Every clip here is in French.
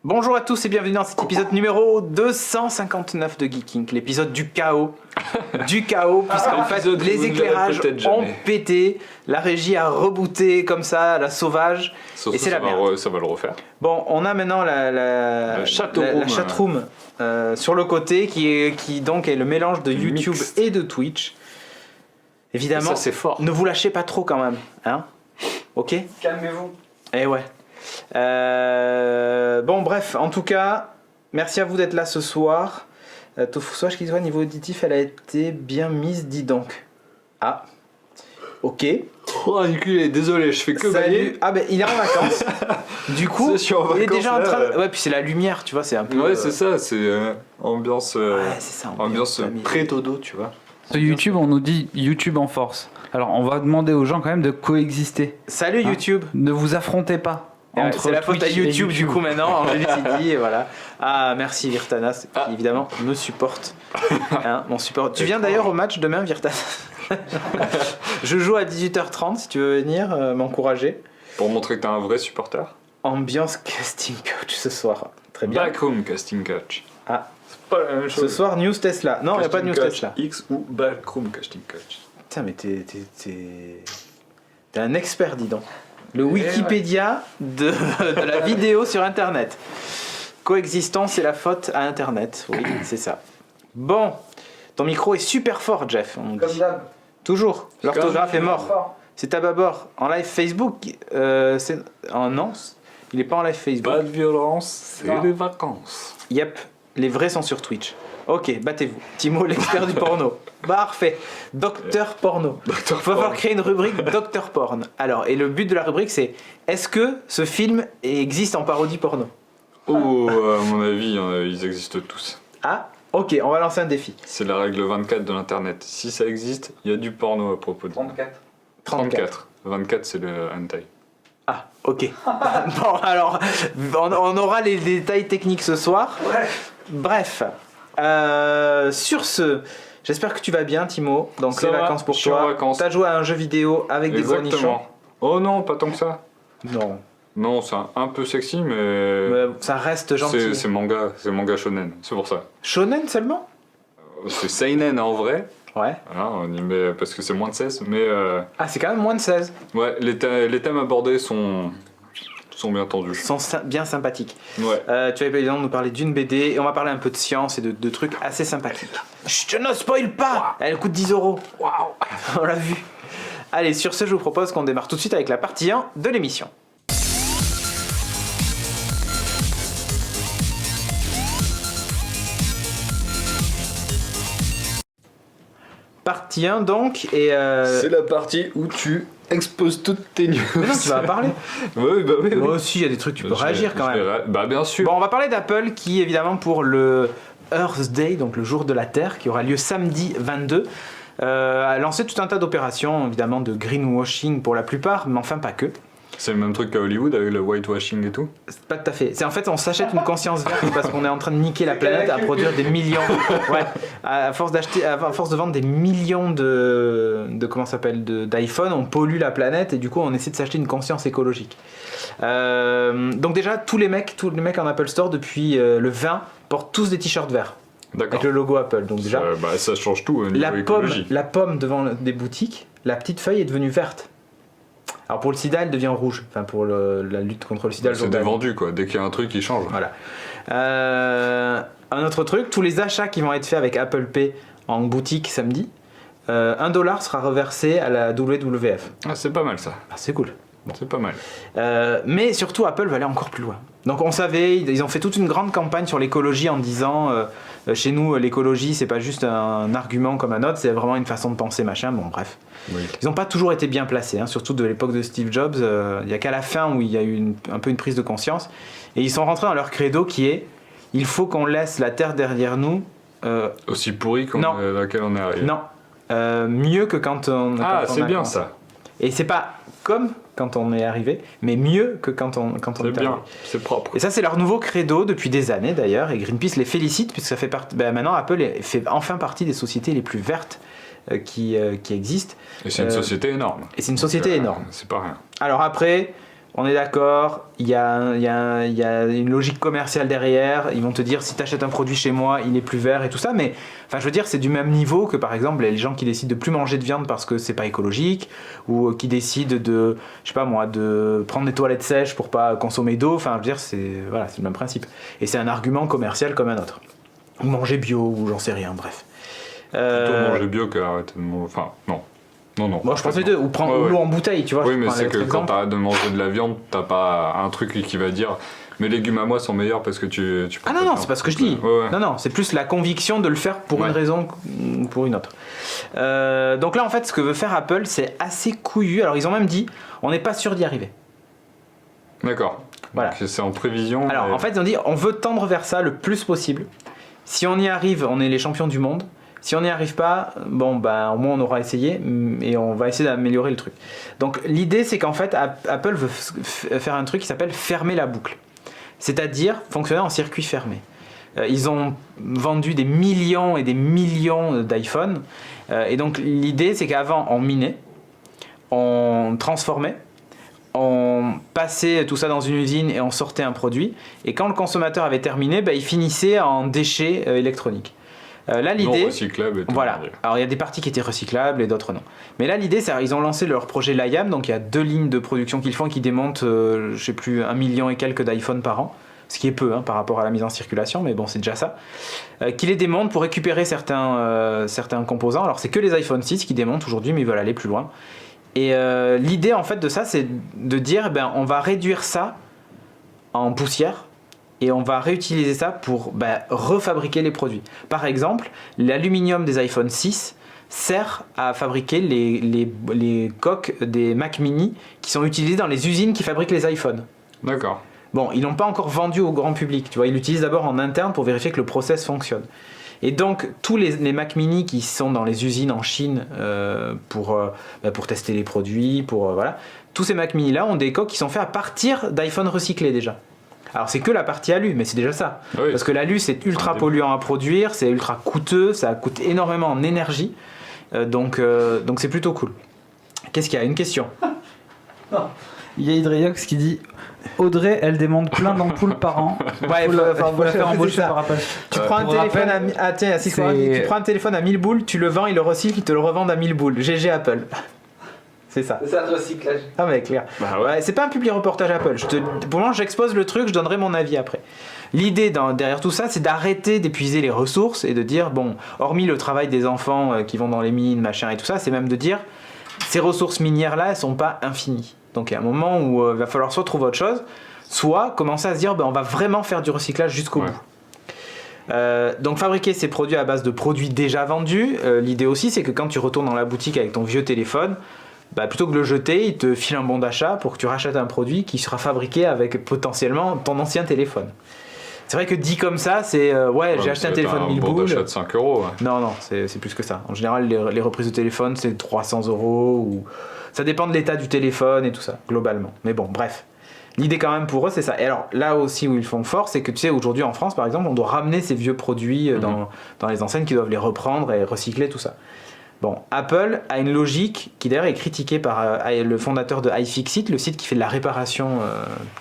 Bonjour à tous et bienvenue dans cet épisode numéro 259 de Geeking, l'épisode du chaos. Du chaos, puisqu'en fait les éclairages ont pété, la régie a rebooté comme ça, à la sauvage, et c'est la merde. Ça va le refaire. Bon, on a maintenant la chatroom sur le côté qui donc est le mélange de YouTube et de Twitch. Évidemment, ça, c'est fort. Ne vous lâchez pas trop quand même, hein. Ok ? Calmez-vous. Eh ouais. Bon bref, en tout cas, merci à vous d'être là ce soir. Tofu qui voit niveau auditif, elle a été bien mise, dis donc. Ah, ok. Oh enculé, désolé, je fais que bailler. Ah ben il est en vacances. Du coup, il est déjà en train de... Ouais, puis c'est la lumière, tu vois, c'est un peu... Ouais, c'est ça, c'est ambiance, c'est ça, ambiance pré-dodo, tu vois. Sur YouTube, on nous dit YouTube en force. Alors on va demander aux gens quand même de coexister. Salut YouTube. Ne vous affrontez pas. C'est la faute à YouTube du coup maintenant, Angélique s'est dit et voilà. Ah merci Virtanas qui évidemment me supporte. Hein, mon support. Tu viens d'ailleurs au match demain Virtanas. Je joue à 18h30 si tu veux venir m'encourager. Pour montrer que t'es un vrai supporter. Ambiance casting coach ce soir. Très bien. Backroom casting coach. Ah. C'est pas la même chose. Ce soir news Tesla. Non, il n'y a pas de news Tesla. X ou backroom casting coach. Putain mais t'es un expert dis donc. Le Wikipédia de la vidéo sur Internet. Coexistence, c'est la faute à Internet. Oui, c'est ça. Bon, ton micro est super fort, Jeff. Comme d'hab. Toujours. L'orthographe est mort. C'est à bâbord. En live Facebook, c'est... Oh non, il n'est pas en live Facebook. Pas de violence, c'est des vacances. Yep, les vrais sont sur Twitch. Ok, battez-vous. Timo, l'expert du porno. Parfait. Docteur porno. Il va falloir créer une rubrique Docteur porn. Alors, et le but de la rubrique, c'est est-ce que ce film existe en parodie porno ? Oh, à mon avis, ils existent tous. Ah, ok, on va lancer un défi. C'est la règle 24 de l'internet. Si ça existe, il y a du porno à propos de 34. 24, c'est le hentai. Ah, ok. Bon, alors, on aura les détails techniques ce soir. Ouais. Bref. Sur ce, j'espère que tu vas bien, Timo. Donc Ça les va, vacances pour je suis en toi. vacances. T'as joué à un jeu vidéo avec des gros nichons. Exactement. Oh non, pas tant que ça. Non. Non, c'est un peu sexy, mais ça reste gentil. c'est manga shonen, c'est pour ça. Shonen seulement ? C'est seinen en vrai, Ouais. voilà, on y met parce que c'est moins de 16, mais Ah, c'est quand même moins de 16. ouais, les thèmes abordés sont bien tendus. Ils sont bien sympathiques. Ouais. Tu avais évidemment nous parler d'une BD et on va parler un peu de science et de trucs assez sympathiques. Je ne spoil pas. Elle coûte 10 €. Waouh. On l'a vu. Allez, sur ce, je vous propose qu'on démarre tout de suite avec la partie 1 de l'émission. Partie 1 donc, et C'est la partie où tu exposes toutes tes news. mais non, tu vas en parler. Oui, bah oui. Moi aussi, il y a des trucs, tu peux réagir quand même. Bah bien sûr. Bon, on va parler d'Apple qui, évidemment, pour le Earth Day, donc le jour de la Terre, qui aura lieu samedi 22, a lancé tout un tas d'opérations, évidemment, de greenwashing pour la plupart, mais enfin pas que. C'est le même truc qu'à Hollywood avec le whitewashing et tout. C'est pas tout à fait. C'est en fait, on s'achète une conscience verte parce qu'on est en train de niquer la planète à produire des millions. Ouais. À force de vendre des millions comment ça s'appelle, d'iPhone, on pollue la planète et du coup, on essaie de s'acheter une conscience écologique. Donc déjà, tous les mecs en Apple Store depuis le 20 portent tous des t-shirts verts. D'accord. Avec le logo Apple. Donc déjà, ça change tout au niveau écologie. la pomme devant des boutiques, la petite feuille est devenue verte. Alors pour le sida, elle devient rouge. Enfin pour la lutte contre le sida. C'est des vendus quoi. Dès qu'il y a un truc, il change. Voilà. Un autre truc, tous les achats qui vont être faits avec Apple Pay en boutique samedi, $1 sera reversé à la WWF. Ah, c'est pas mal ça. Ah, c'est cool. Bon. C'est pas mal. Mais surtout, Apple va aller encore plus loin. Donc on savait, ils ont fait toute une grande campagne sur l'écologie en disant chez nous, l'écologie, c'est pas juste un argument comme un autre, c'est vraiment une façon de penser, machin. Bon, bref. Oui. Ils n'ont pas toujours été bien placés, hein, surtout de l'époque de Steve Jobs. Il n'y a qu'à la fin où il y a eu un peu une prise de conscience. Et ils sont rentrés dans leur credo qui est il faut qu'on laisse la Terre derrière nous. Aussi pourri qu'on laquelle on est arrivé. Non. Mieux que quand on. Ah, quand on c'est a bien commencé. ça. Et c'est pas comme quand on est arrivé, mais mieux que quand on C'est est bien, arrivé. c'est propre. Et ça, c'est leur nouveau credo depuis des années d'ailleurs, et Greenpeace les félicite, puisque ça fait partie. Maintenant, Apple fait enfin partie des sociétés les plus vertes qui existent. Et c'est une société énorme. Et c'est une société énorme. C'est pas rien. Alors après, on est d'accord, il y a une logique commerciale derrière, ils vont te dire si tu achètes un produit chez moi, il est plus vert et tout ça, mais enfin je veux dire c'est du même niveau que par exemple les gens qui décident de plus manger de viande parce que c'est pas écologique, ou qui décident de, je sais pas moi, de prendre des toilettes sèches pour pas consommer d'eau, enfin je veux dire c'est le même principe. Et c'est un argument commercial comme un autre. Ou manger bio, ou j'en sais rien, bref. Plutôt manger bio qu'arrêter de manger... Enfin, non. Non. Moi je pense les deux, ou prendre l'eau en bouteille, tu vois. Oui, mais c'est que quand t'arrêtes de manger de la viande, t'as pas un truc qui va dire mes légumes à moi sont meilleurs parce que tu ah non, c'est pas ce que je dis. Ouais. Non, c'est plus la conviction de le faire pour une raison ou pour une autre. Donc là, en fait, ce que veut faire Apple, c'est assez couillu. Alors, ils ont même dit, on n'est pas sûr d'y arriver. D'accord. Voilà. Donc, c'est en prévision. Alors, en fait, ils ont dit, on veut tendre vers ça le plus possible. Si on y arrive, on est les champions du monde. Si on n'y arrive pas, bon, ben, au moins on aura essayé et on va essayer d'améliorer le truc. Donc l'idée, c'est qu'en fait, Apple veut faire un truc qui s'appelle fermer la boucle. C'est-à-dire fonctionner en circuit fermé. Ils ont vendu des millions et des millions d'iPhone. Et donc l'idée, c'est qu'avant, on minait, on transformait, on passait tout ça dans une usine et on sortait un produit. Et quand le consommateur avait terminé, ben, il finissait en déchets électroniques. Là, l'idée, non recyclable et tout. Voilà. Alors il y a des parties qui étaient recyclables et d'autres non. Mais là l'idée, c'est ils ont lancé leur projet Liam, donc il y a 2 lignes de production qu'ils font qui démontent, je sais plus, 1 million et quelques d'iPhone par an, ce qui est peu par rapport à la mise en circulation, mais bon c'est déjà ça. Qui les démontent pour récupérer certains composants. Alors c'est que les iPhone 6 qui démontent aujourd'hui, mais ils veulent aller plus loin. Et l'idée en fait de ça, c'est de dire, on va réduire ça en poussière. Et on va réutiliser ça pour refabriquer les produits. Par exemple, l'aluminium des iPhone 6 sert à fabriquer les coques des Mac Mini qui sont utilisées dans les usines qui fabriquent les iPhones. D'accord. Bon, ils l'ont pas encore vendu au grand public, tu vois, ils l'utilisent d'abord en interne pour vérifier que le process fonctionne. Et donc, tous les Mac Mini qui sont dans les usines en Chine pour tester les produits, voilà, tous ces Mac Mini là ont des coques qui sont faits à partir d'iPhone recyclés déjà. Alors c'est que la partie alu, mais c'est déjà ça. Oui. Parce que l'alu c'est ultra polluant à produire, c'est ultra coûteux, ça coûte énormément en énergie. Donc c'est plutôt cool. Qu'est-ce qu'il y a ? Une question ? Non. Il y a Hydreiox qui dit Audrey, elle demande plein d'ampoules par an. Ouais, il faut la faire embaucher par Apple. Tu prends un téléphone tu prends un téléphone à 1000 boules, tu le vends, ils le recyclent, ils te le revendent à 1000 boules. GG Apple. C'est ça. C'est ça le recyclage. Ah mais clair. Ouais, c'est pas un public reportage Apple. Pour moi, j'expose le truc, je donnerai mon avis après. L'idée derrière tout ça, c'est d'arrêter d'épuiser les ressources et de dire, bon, hormis le travail des enfants qui vont dans les mines, machin et tout ça, c'est même de dire, ces ressources minières-là, elles sont pas infinies. Donc il y a un moment où il va falloir soit trouver autre chose, soit commencer à se dire, on va vraiment faire du recyclage jusqu'au bout. Donc fabriquer ces produits à base de produits déjà vendus, l'idée aussi, c'est que quand tu retournes dans la boutique avec ton vieux téléphone, plutôt que de le jeter, il te file un bon d'achat pour que tu rachètes un produit qui sera fabriqué avec potentiellement ton ancien téléphone. C'est vrai que dit comme ça, c'est j'ai acheté un téléphone 1000 boules. Un bon d'achat de 5 euros. Ouais. Non, c'est plus que ça. En général, les reprises de téléphone, c'est 300 euros. Ou... Ça dépend de l'état du téléphone et tout ça, globalement. Mais bon, bref. L'idée quand même pour eux, c'est ça. Et alors là aussi où ils font fort, c'est que tu sais, aujourd'hui en France, par exemple, on doit ramener ces vieux produits dans les enseignes qui doivent les reprendre et recycler, tout ça. Bon, Apple a une logique qui d'ailleurs est critiquée par le fondateur de iFixit, le site qui fait de la réparation,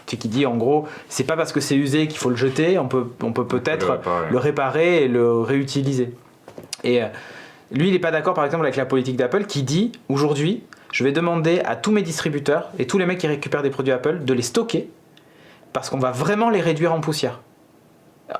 qui dit en gros, c'est pas parce que c'est usé qu'il faut le jeter, on peut peut-être le réparer et le réutiliser. Et lui, il n'est pas d'accord par exemple avec la politique d'Apple qui dit, aujourd'hui, je vais demander à tous mes distributeurs et tous les mecs qui récupèrent des produits Apple de les stocker parce qu'on va vraiment les réduire en poussière.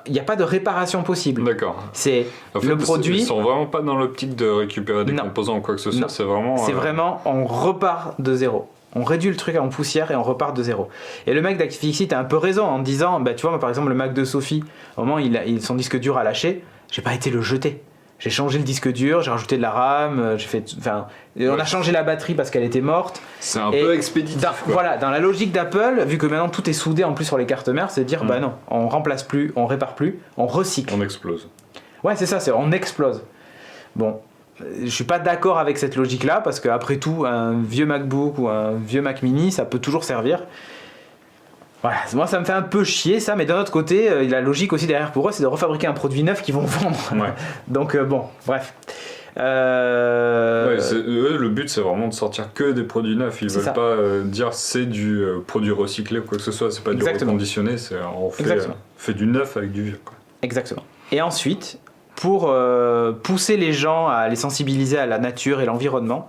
Il n'y a pas de réparation possible. D'accord. C'est le produit. Ils sont vraiment pas dans l'optique de récupérer des composants ou quoi que ce soit. Non. C'est vraiment. C'est vraiment, on repart de zéro. On réduit le truc en poussière et on repart de zéro. Et le mec d'iFixit a un peu raison en disant, tu vois, moi, par exemple, le Mac de Sophie, au moment où son disque dur a lâché, j'ai pas été le jeter. J'ai changé le disque dur, j'ai rajouté de la RAM, on a changé la batterie parce qu'elle était morte. C'est un peu expéditif. Voilà, dans la logique d'Apple, vu que maintenant tout est soudé en plus sur les cartes mères, c'est de dire non, on remplace plus, on répare plus, on recycle. On explose. Ouais, c'est ça, on explose. Bon, je suis pas d'accord avec cette logique-là parce qu'après tout, un vieux MacBook ou un vieux Mac Mini, ça peut toujours servir. Voilà, moi ça me fait un peu chier ça, mais d'un autre côté, la logique aussi derrière pour eux, c'est de refabriquer un produit neuf qu'ils vont vendre. Ouais. Donc bon, bref. Eux, le but c'est vraiment de sortir que des produits neufs. Ils veulent pas dire c'est du produit recyclé ou quoi que ce soit. C'est pas du reconditionné. On fait du neuf avec du vieux, quoi. Exactement. Et ensuite, pour pousser les gens à les sensibiliser à la nature et l'environnement,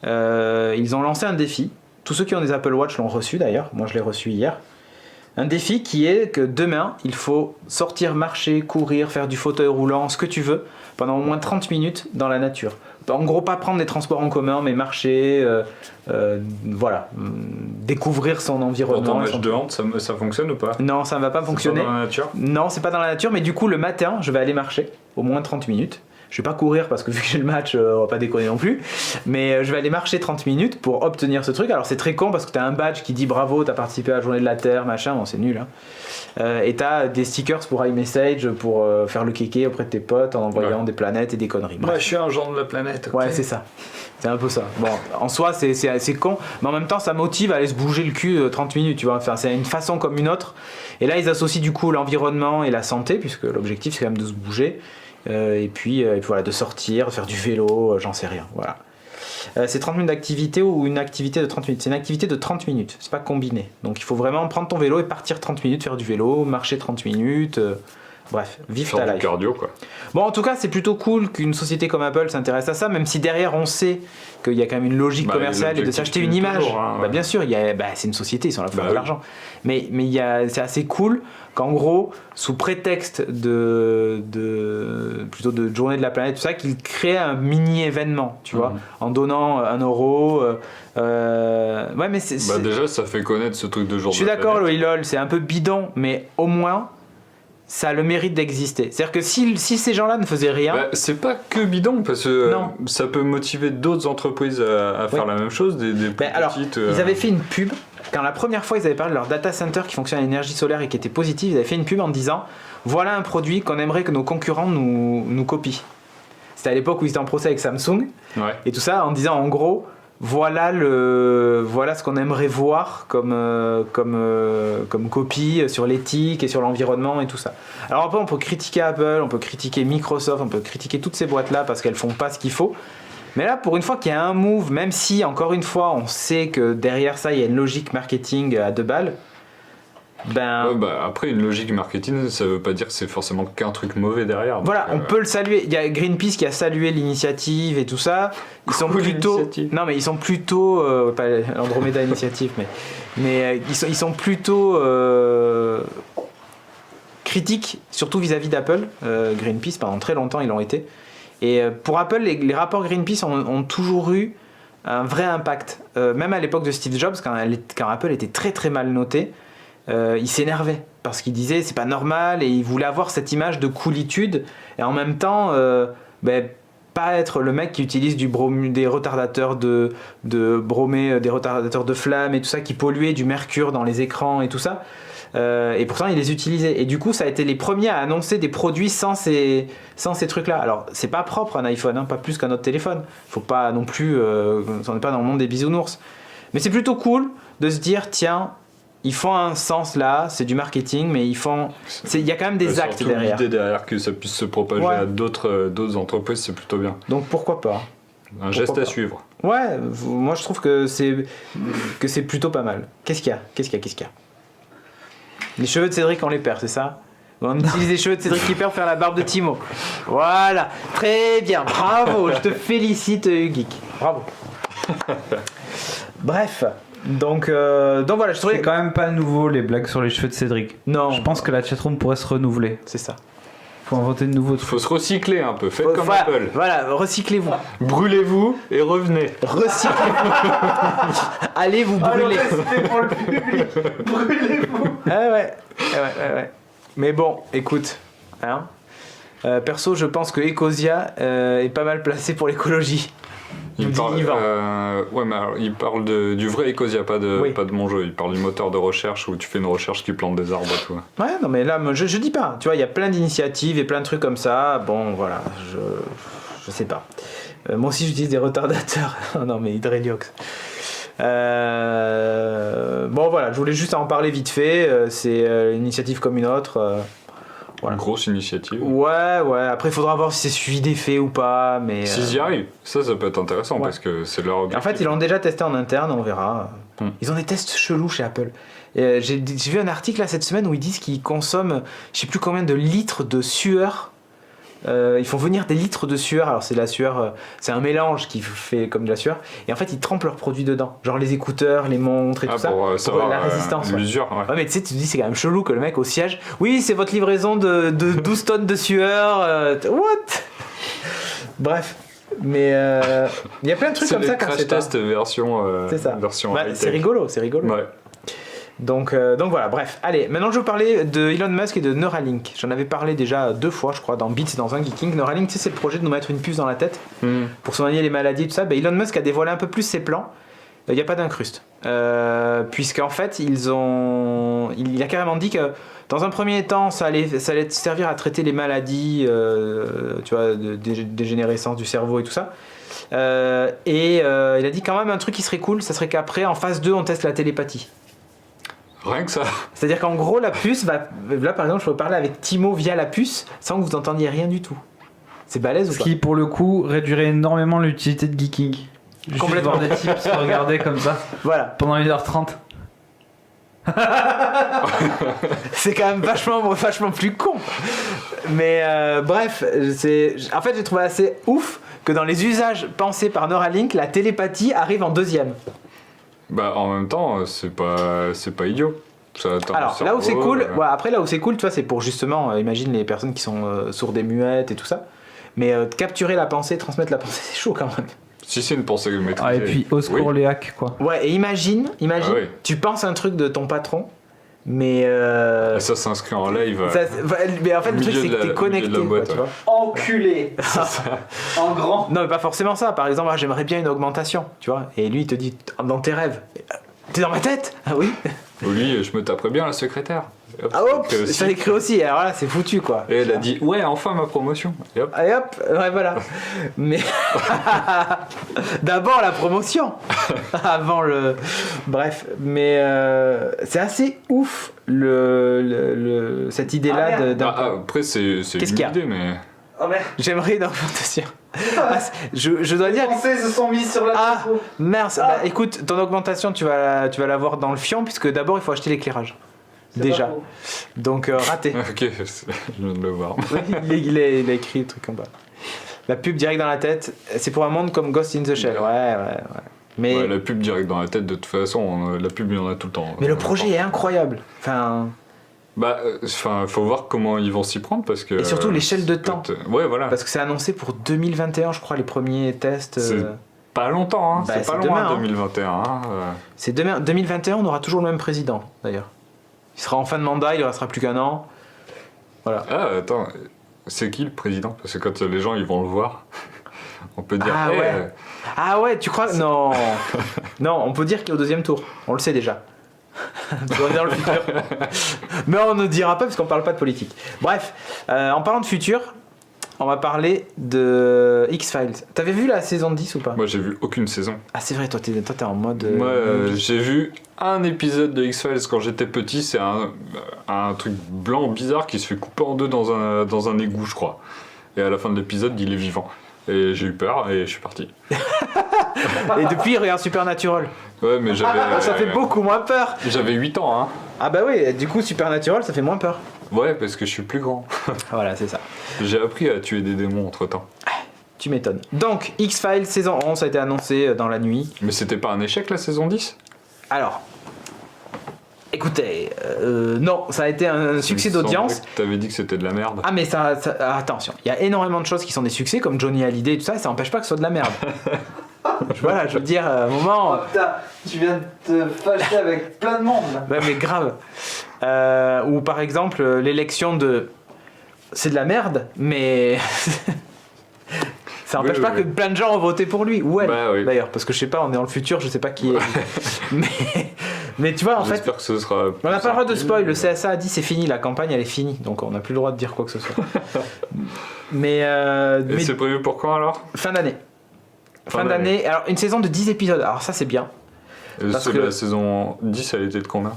ils ont lancé un défi. Tous ceux qui ont des Apple Watch l'ont reçu d'ailleurs. Moi je l'ai reçu hier. Un défi qui est que demain, il faut sortir, marcher, courir, faire du fauteuil roulant, ce que tu veux, pendant au moins 30 minutes dans la nature. En gros, pas prendre des transports en commun, mais marcher, découvrir son environnement. Pour ton match de hand, ça fonctionne ou pas? Non, ça ne va pas fonctionner. C'est pas dans la nature? Non, c'est pas dans la nature, mais du coup, le matin, je vais aller marcher, au moins 30 minutes. Je vais pas courir parce que vu que j'ai le match, on va pas déconner non plus. Mais je vais aller marcher 30 minutes pour obtenir ce truc. Alors c'est très con parce que t'as un badge qui dit bravo, t'as participé à la journée de la Terre, machin, bon c'est nul. Hein. Et t'as des stickers pour iMessage pour faire le kéké auprès de tes potes en envoyant des planètes et des conneries. Moi je suis un genre de la planète. Okay. Ouais, c'est ça. C'est un peu ça. Bon, en soi c'est assez con, mais en même temps ça motive à aller se bouger le cul 30 minutes, tu vois. Enfin, c'est une façon comme une autre. Et là ils associent du coup l'environnement et la santé, puisque l'objectif c'est quand même de se bouger. Et puis voilà, de sortir, de faire du vélo, j'en sais rien. Voilà. C'est 30 minutes d'activité ou une activité de 30 minutes. C'est une activité de 30 minutes, c'est pas combiné. Donc il faut vraiment prendre ton vélo et partir 30 minutes, faire du vélo, marcher 30 minutes. Bref, vive ta life. Du cardio, quoi. Bon, en tout cas, c'est plutôt cool qu'une société comme Apple s'intéresse à ça, même si derrière on sait qu'il y a quand même une logique commerciale et de s'acheter une image. Toujours, hein, ouais. Bien sûr, c'est une société, ils sont là pour faire de l'argent. Mais c'est assez cool qu'en gros, sous prétexte plutôt de journée de la planète, tout ça, qu'ils créent un mini événement, tu vois, en donnant 1 euro. Ouais, mais déjà, ça fait connaître ce truc de journée. Je suis d'accord, le LOL, c'est un peu bidon, mais au moins. Ça a le mérite d'exister. C'est-à-dire que si ces gens-là ne faisaient rien... c'est pas que bidon, parce que ça peut motiver d'autres entreprises à faire la même chose, des petites... Alors, ils avaient fait une pub, quand la première fois ils avaient parlé de leur data center qui fonctionne à l'énergie solaire et qui était positif, ils avaient fait une pub en disant « Voilà un produit qu'on aimerait que nos concurrents nous copient ». C'était à l'époque où ils étaient en procès avec Samsung, et tout ça en disant en gros... Voilà ce qu'on aimerait voir comme copie sur l'éthique et sur l'environnement et tout ça. Alors après on peut critiquer Apple, on peut critiquer Microsoft, on peut critiquer toutes ces boîtes là parce qu'elles font pas ce qu'il faut. Mais là pour une fois qu'il y a un move, même si encore une fois on sait que derrière ça il y a une logique marketing à 2 balles. Après une logique marketing ça veut pas dire que c'est forcément qu'un truc mauvais derrière. Voilà, on peut le saluer. Il y a Greenpeace qui a salué l'initiative et tout ça. Ils sont plutôt pas l'Andromeda Initiative mais ils sont plutôt critiques surtout vis-à-vis d'Apple. Greenpeace pendant très longtemps ils l'ont été. Et pour Apple les rapports Greenpeace ont toujours eu un vrai impact. Même à l'époque de Steve Jobs quand Apple était très très mal noté. Il s'énervait parce qu'il disait c'est pas normal et il voulait avoir cette image de coolitude et en même temps pas être le mec qui utilise des retardateurs de bromé, des retardateurs de flammes et tout ça qui polluaient du mercure dans les écrans et tout ça et pourtant il les utilisait et du coup ça a été les premiers à annoncer des produits sans ces trucs là. Alors c'est pas propre un iPhone, pas plus qu'un autre téléphone, faut pas non plus on n'est pas dans le monde des bisounours, mais c'est plutôt cool de se dire tiens ils font un sens là, c'est du marketing, mais il y a quand même des actes derrière. L'idée derrière que ça puisse se propager à d'autres entreprises, c'est plutôt bien. Donc pourquoi pas ? Geste à suivre. Ouais, moi je trouve que c'est plutôt pas mal. Qu'est-ce qu'il y a ? Les cheveux de Cédric on les perd, c'est ça ? On utilise les cheveux de Cédric qui perd pour faire la barbe de Timo. Voilà, très bien, bravo, je te félicite Geek. Bravo. Bref. Donc voilà, je trouvais... C'est quand même pas nouveau les blagues sur les cheveux de Cédric. Non. Je pense que la chatroom pourrait se renouveler. C'est ça. Faut inventer de nouveaux trucs. Faut se recycler un peu, faites comme Apple. Voilà, recyclez-vous. Brûlez-vous et revenez. Recyclez-vous. Allez vous brûler. Pour le public. Brûlez-vous. Ouais. Mais bon, écoute, perso, je pense que Ecosia est pas mal placé pour l'écologie. Il parle du vrai Ecosia, pas de mon jeu. Il parle du moteur de recherche où tu fais une recherche qui plante des arbres et tout. Ouais, non mais là, je dis pas. Tu vois, il y a plein d'initiatives et plein de trucs comme ça. Bon, voilà, je sais pas. Moi aussi, j'utilise des retardateurs. Non mais Hydreliox. Bon voilà, je voulais juste en parler vite fait. C'est une initiative comme une autre. Voilà. Une grosse initiative. Ouais, après il faudra voir si c'est suivi des faits ou pas. Mais s'ils y arrivent, ça peut être intéressant parce que c'est leur objectif. En fait, ils l'ont déjà testé en interne, on verra. Ils ont des tests chelous chez Apple. J'ai vu un article là cette semaine où ils disent qu'ils consomment je sais plus combien de litres de sueur. Ils font venir des litres de sueur. Alors c'est de la sueur, c'est un mélange qui fait comme de la sueur. Et en fait ils trempent leurs produits dedans, genre les écouteurs, les montres et tout ça, pour la résistance. L'usure. Ouais, mais tu sais, tu te dis c'est quand même chelou que le mec au siège. Oui, c'est votre livraison de 12 tonnes de sueur. What? Bref. Mais il y a plein de trucs comme ça quand c'est test version. C'est ça. Version c'est rigolo. Ouais. Donc voilà, bref. Allez, maintenant je vais vous parler de Elon Musk et de Neuralink. J'en avais parlé déjà 2 fois, je crois, dans Beats et dans un Geeking. Neuralink, tu sais, c'est le projet de nous mettre une puce dans la tête pour soigner les maladies et tout ça. Elon Musk a dévoilé un peu plus ses plans. Il n'y a pas d'incruste. Puisqu'en fait, il a carrément dit que dans un premier temps, ça allait servir à traiter les maladies tu vois, de dégénérescence du cerveau et tout ça. Il a dit quand même un truc qui serait cool, ça serait qu'après, en phase 2, on teste la télépathie. Rien que ça. C'est-à-dire qu'en gros, la puce va. Là, par exemple, je peux parler avec Timo via la puce sans que vous entendiez rien du tout. C'est balèze ou pas? Ce qui, pour le coup, réduirait énormément l'utilité de Geeking. Complètement. Juste voir des tips regarder comme ça. Voilà. Pendant 1h30. C'est quand même vachement plus con. Mais bref, en fait, j'ai trouvé assez ouf que dans les usages pensés par Neuralink, la télépathie arrive en deuxième. En même temps, c'est pas idiot. Alors là où c'est cool, après là où c'est cool, tu vois, c'est pour justement, imagine les personnes qui sont sourdes et muettes et tout ça. Mais capturer la pensée, transmettre la pensée, c'est chaud quand même. Si c'est une pensée maîtrisée. Et puis au secours les hacks quoi. Ouais, et imagine, tu penses un truc de ton patron, mais et ça s'inscrit en live. Mais en fait le truc c'est que t'es connecté, boîte, quoi, tu vois. Enculé. En grand. Non mais pas forcément ça. Par exemple, j'aimerais bien une augmentation, tu vois. Et lui il te dit dans tes rêves, t'es dans ma tête. Ah oui. Ou lui, je me taperais bien la secrétaire. Hop, ça écrit aussi. Alors là, c'est foutu quoi. Et elle a dit ouais, enfin ma promotion. Et hop, ouais voilà. Mais d'abord la promotion, avant le. Bref, mais c'est assez ouf cette idée-là après c'est une idée, mais. Oh merde. J'aimerais une augmentation. Je dois dire. Les Français se sont mis sur la. Mince. Écoute, ton augmentation, tu vas l'avoir dans le fion, puisque d'abord il faut acheter l'éclairage. Déjà. Donc raté. Ok, je viens de le voir. il a écrit le truc en bas. La pub direct dans la tête, c'est pour un monde comme Ghost in the Shell. Ouais. Mais la pub direct dans la tête, de toute façon, la pub il y en a tout le temps. Mais le projet est incroyable. Faut voir comment ils vont s'y prendre parce que. Et surtout l'échelle de temps. Ouais, voilà. Parce que c'est annoncé pour 2021, je crois, les premiers tests. C'est pas longtemps, hein. C'est pas loin, demain, 2021. Hein. C'est demain. 2021, on aura toujours le même président, d'ailleurs. Il sera en fin de mandat, il ne restera plus qu'1 an. Voilà. Ah, attends, c'est qui le président? Parce que quand les gens ils vont le voir, on peut dire. Ah ouais, tu crois? Non. Non, on peut dire qu'il est au 2e tour. On le sait déjà. On est dans le futur. Mais on ne dira pas parce qu'on parle pas de politique. Bref, en parlant de futur, on va parler de X-Files. T'avais vu la saison 10 ou pas? Moi j'ai vu aucune saison. Ah c'est vrai, toi t'es en mode... Moi j'ai vu un épisode de X-Files quand j'étais petit, c'est un truc blanc bizarre qui se fait couper en deux dans un égout je crois. Et à la fin de l'épisode il est vivant. Et j'ai eu peur et je suis parti. Et depuis il regarde Supernatural. Ouais mais j'avais... ça fait beaucoup moins peur. J'avais 8 ans hein. Ah bah oui, du coup Supernatural ça fait moins peur. Ouais parce que je suis plus grand. Voilà c'est ça. J'ai appris à tuer des démons entre temps. Tu m'étonnes. Donc X-Files saison 11 a été annoncé dans la nuit. Mais c'était pas un échec la saison 10? Alors... Écoutez, non, ça a été un succès d'audience. T'avais dit que c'était de la merde. Ah mais ça attention, il y a énormément de choses qui sont des succès comme Johnny Hallyday et tout ça, et ça n'empêche pas que ce soit de la merde. Voilà, je veux dire, à un moment... Oh putain, tu viens de te fâcher avec plein de monde là. Ouais mais grave. Ou par exemple, l'élection de... C'est de la merde, mais... Ça n'empêche pas que plein de gens ont voté pour lui. Ouais, d'ailleurs, parce que je sais pas, on est dans le futur, je sais pas qui est. mais tu vois, en fait. J'espère que ce sera. On n'a pas le droit de spoil, le CSA a dit c'est fini, la campagne elle est finie, donc on n'a plus le droit de dire quoi que ce soit. mais c'est prévu pour quand alors? Fin d'année. Fin d'année. Alors, une saison de 10 épisodes, alors ça c'est bien. Parce que la saison 10, elle était de combien?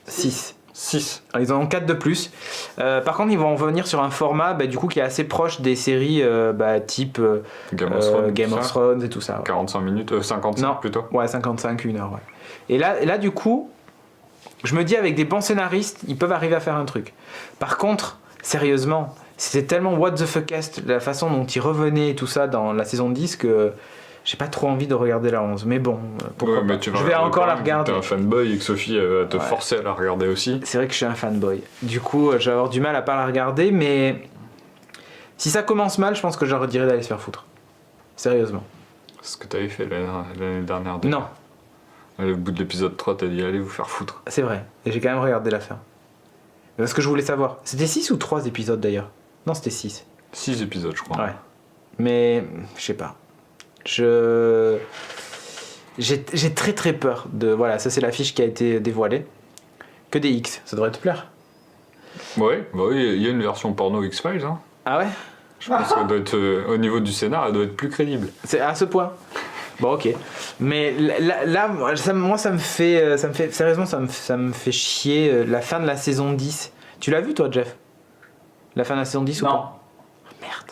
6. 6. Ils en ont 4 de plus. Par contre, ils vont en venir sur un format du coup qui est assez proche des séries type Game of Thrones et tout ça. Ouais. 45 minutes, 55 Non. plutôt. Ouais, 55, 1 heure. Ouais. Et là, du coup, je me dis avec des bons scénaristes, ils peuvent arriver à faire un truc. Par contre, sérieusement, c'était tellement what the fuckest la façon dont ils revenaient et tout ça dans la saison 10 que j'ai pas trop envie de regarder la 11. Mais bon, pourquoi Ouais, mais pas. tu vas Je vais encore la regarder. T'es un fanboy et que Sophie va te forcer à la regarder aussi. C'est vrai que je suis un fanboy. Du coup, je vais avoir du mal à pas la regarder, mais si ça commence mal, je pense que je leur dirais d'aller se faire foutre. Sérieusement. C'est ce que t'avais fait l'année dernière. Non, Au bout de l'épisode 3, t'as dit allez vous faire foutre. c'est vrai. Et j'ai quand même regardé la fin. Parce que je voulais savoir. C'était 6 ou 3 épisodes d'ailleurs? Non, c'était 6. 6 épisodes, je crois. Ouais. Mais, je sais pas. J'ai très très peur de... Voilà, ça c'est l'affiche qui a été dévoilée. Que des X, ça devrait te plaire. Ouais, bah oui, il y a une version porno X-Files. Hein. Ah ouais? Je pense qu'elle doit être, au niveau du scénar, elle doit être plus crédible. C'est à ce point. Bon, ok. Mais là moi, ça me fait... Sérieusement, ça me fait chier la fin de la saison 10. Tu l'as vu, toi, Jeff? La fin de la saison 10 ou Non. pas? Merde.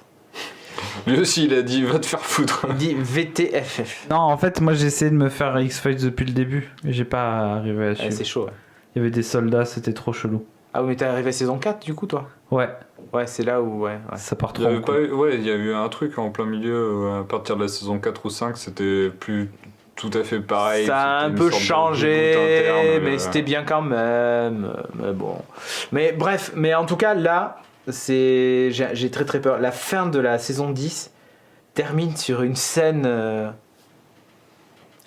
Lui aussi, il a dit va te faire foutre. Il dit VTFF. Non, en fait, moi j'ai essayé de me faire X-Files depuis le début, mais j'ai pas arrivé à suivre. C'est chaud, ouais. Il y avait des soldats, c'était trop chelou. Ah oui, mais t'es arrivé à saison 4, du coup, toi? Ouais, Ouais, c'est là où... Ouais. ça part Il y trop. avait pas eu, ouais, il y a eu un truc en plein milieu, à partir de la saison 4 ou 5, c'était plus tout à fait pareil. Ça a un c'était une peu sorte de changé, reboot interne, mais c'était bien quand même. Mais bon. Mais bref, mais en tout cas, là, j'ai très très peur. La fin de la saison 10 termine sur une scène. Un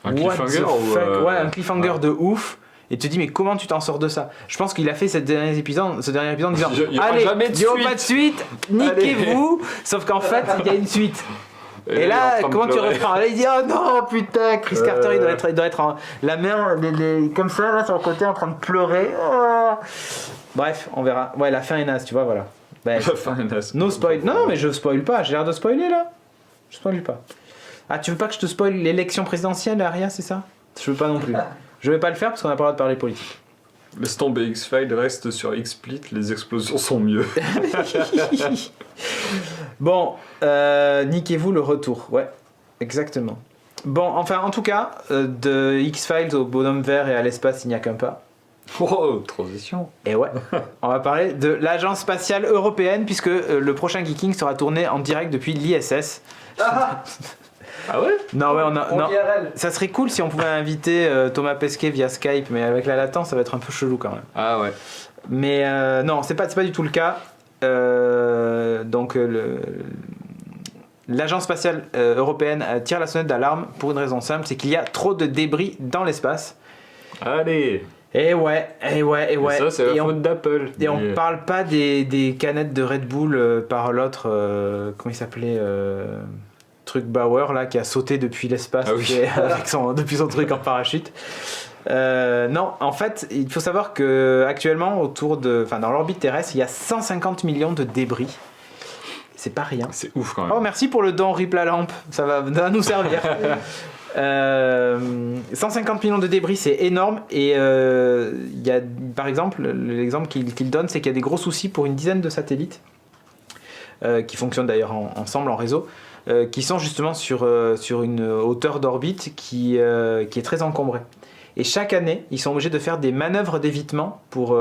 what cliffhanger the ou, fuck, ouais, un cliffhanger ouais. de ouf. Et tu te dis, mais comment tu t'en sors de ça? Je pense qu'il a fait ce dernier épisode en disant Il y aura allez, jamais de il y aura suite. pas de suite, niquez-vous. Sauf qu'en fait, il y a une suite. Et là, comment tu reprends? Là, il dit, oh non, putain, Chris Carter, il doit être en, la main comme ça, là, sur le côté, en train de pleurer. Oh. Bref, on verra. Ouais, la fin est naze, tu vois, voilà. Ben, La fin est naze. no spoil. Non, mais je spoil pas. J'ai l'air de spoiler, là. Je spoil pas. Ah, tu veux pas que je te spoil l'élection présidentielle, Aria, c'est ça? Je veux pas non plus. Je vais pas le faire parce qu'on a pas le droit de parler politique. Laisse tomber X-Files, reste sur X-Split, les explosions sont mieux. Bon, niquez-vous le retour. Ouais, exactement. Bon, enfin, en tout cas, de X-Files au bonhomme vert et à l'espace, il n'y a qu'un pas. Oh, transition. Et ouais, on va parler de l'agence spatiale européenne puisque le prochain Geeking sera tourné en direct depuis l'ISS. Ah ouais? Non, ouais, non. IRL. Ça serait cool si on pouvait inviter Thomas Pesquet via Skype, mais avec la latence, ça va être un peu chelou quand même. Ah ouais. Mais non, c'est pas du tout le cas. Donc, l'agence spatiale européenne tire la sonnette d'alarme pour une raison simple, c'est qu'il y a trop de débris dans l'espace. Allez. Et ouais. Et ça, c'est la Et faute d'Apple. Et on parle pas des canettes de Red Bull par l'autre, comment il s'appelait truc Bauer là qui a sauté depuis l'espace Ah oui. depuis son truc en parachute. Non, en fait, il faut savoir que actuellement dans l'orbite terrestre, il y a 150 millions de débris. C'est pas rien. C'est ouf quand même. Oh, merci pour le don Rip la lampe, ça va nous servir. 150 millions de débris, c'est énorme. Et il y a, par exemple, l'exemple qu'il donne, c'est qu'il y a des gros soucis pour une dizaine de satellites qui fonctionnent d'ailleurs ensemble en réseau, qui sont justement sur une hauteur d'orbite qui est très encombrée. Et chaque année, ils sont obligés de faire des manœuvres d'évitement pour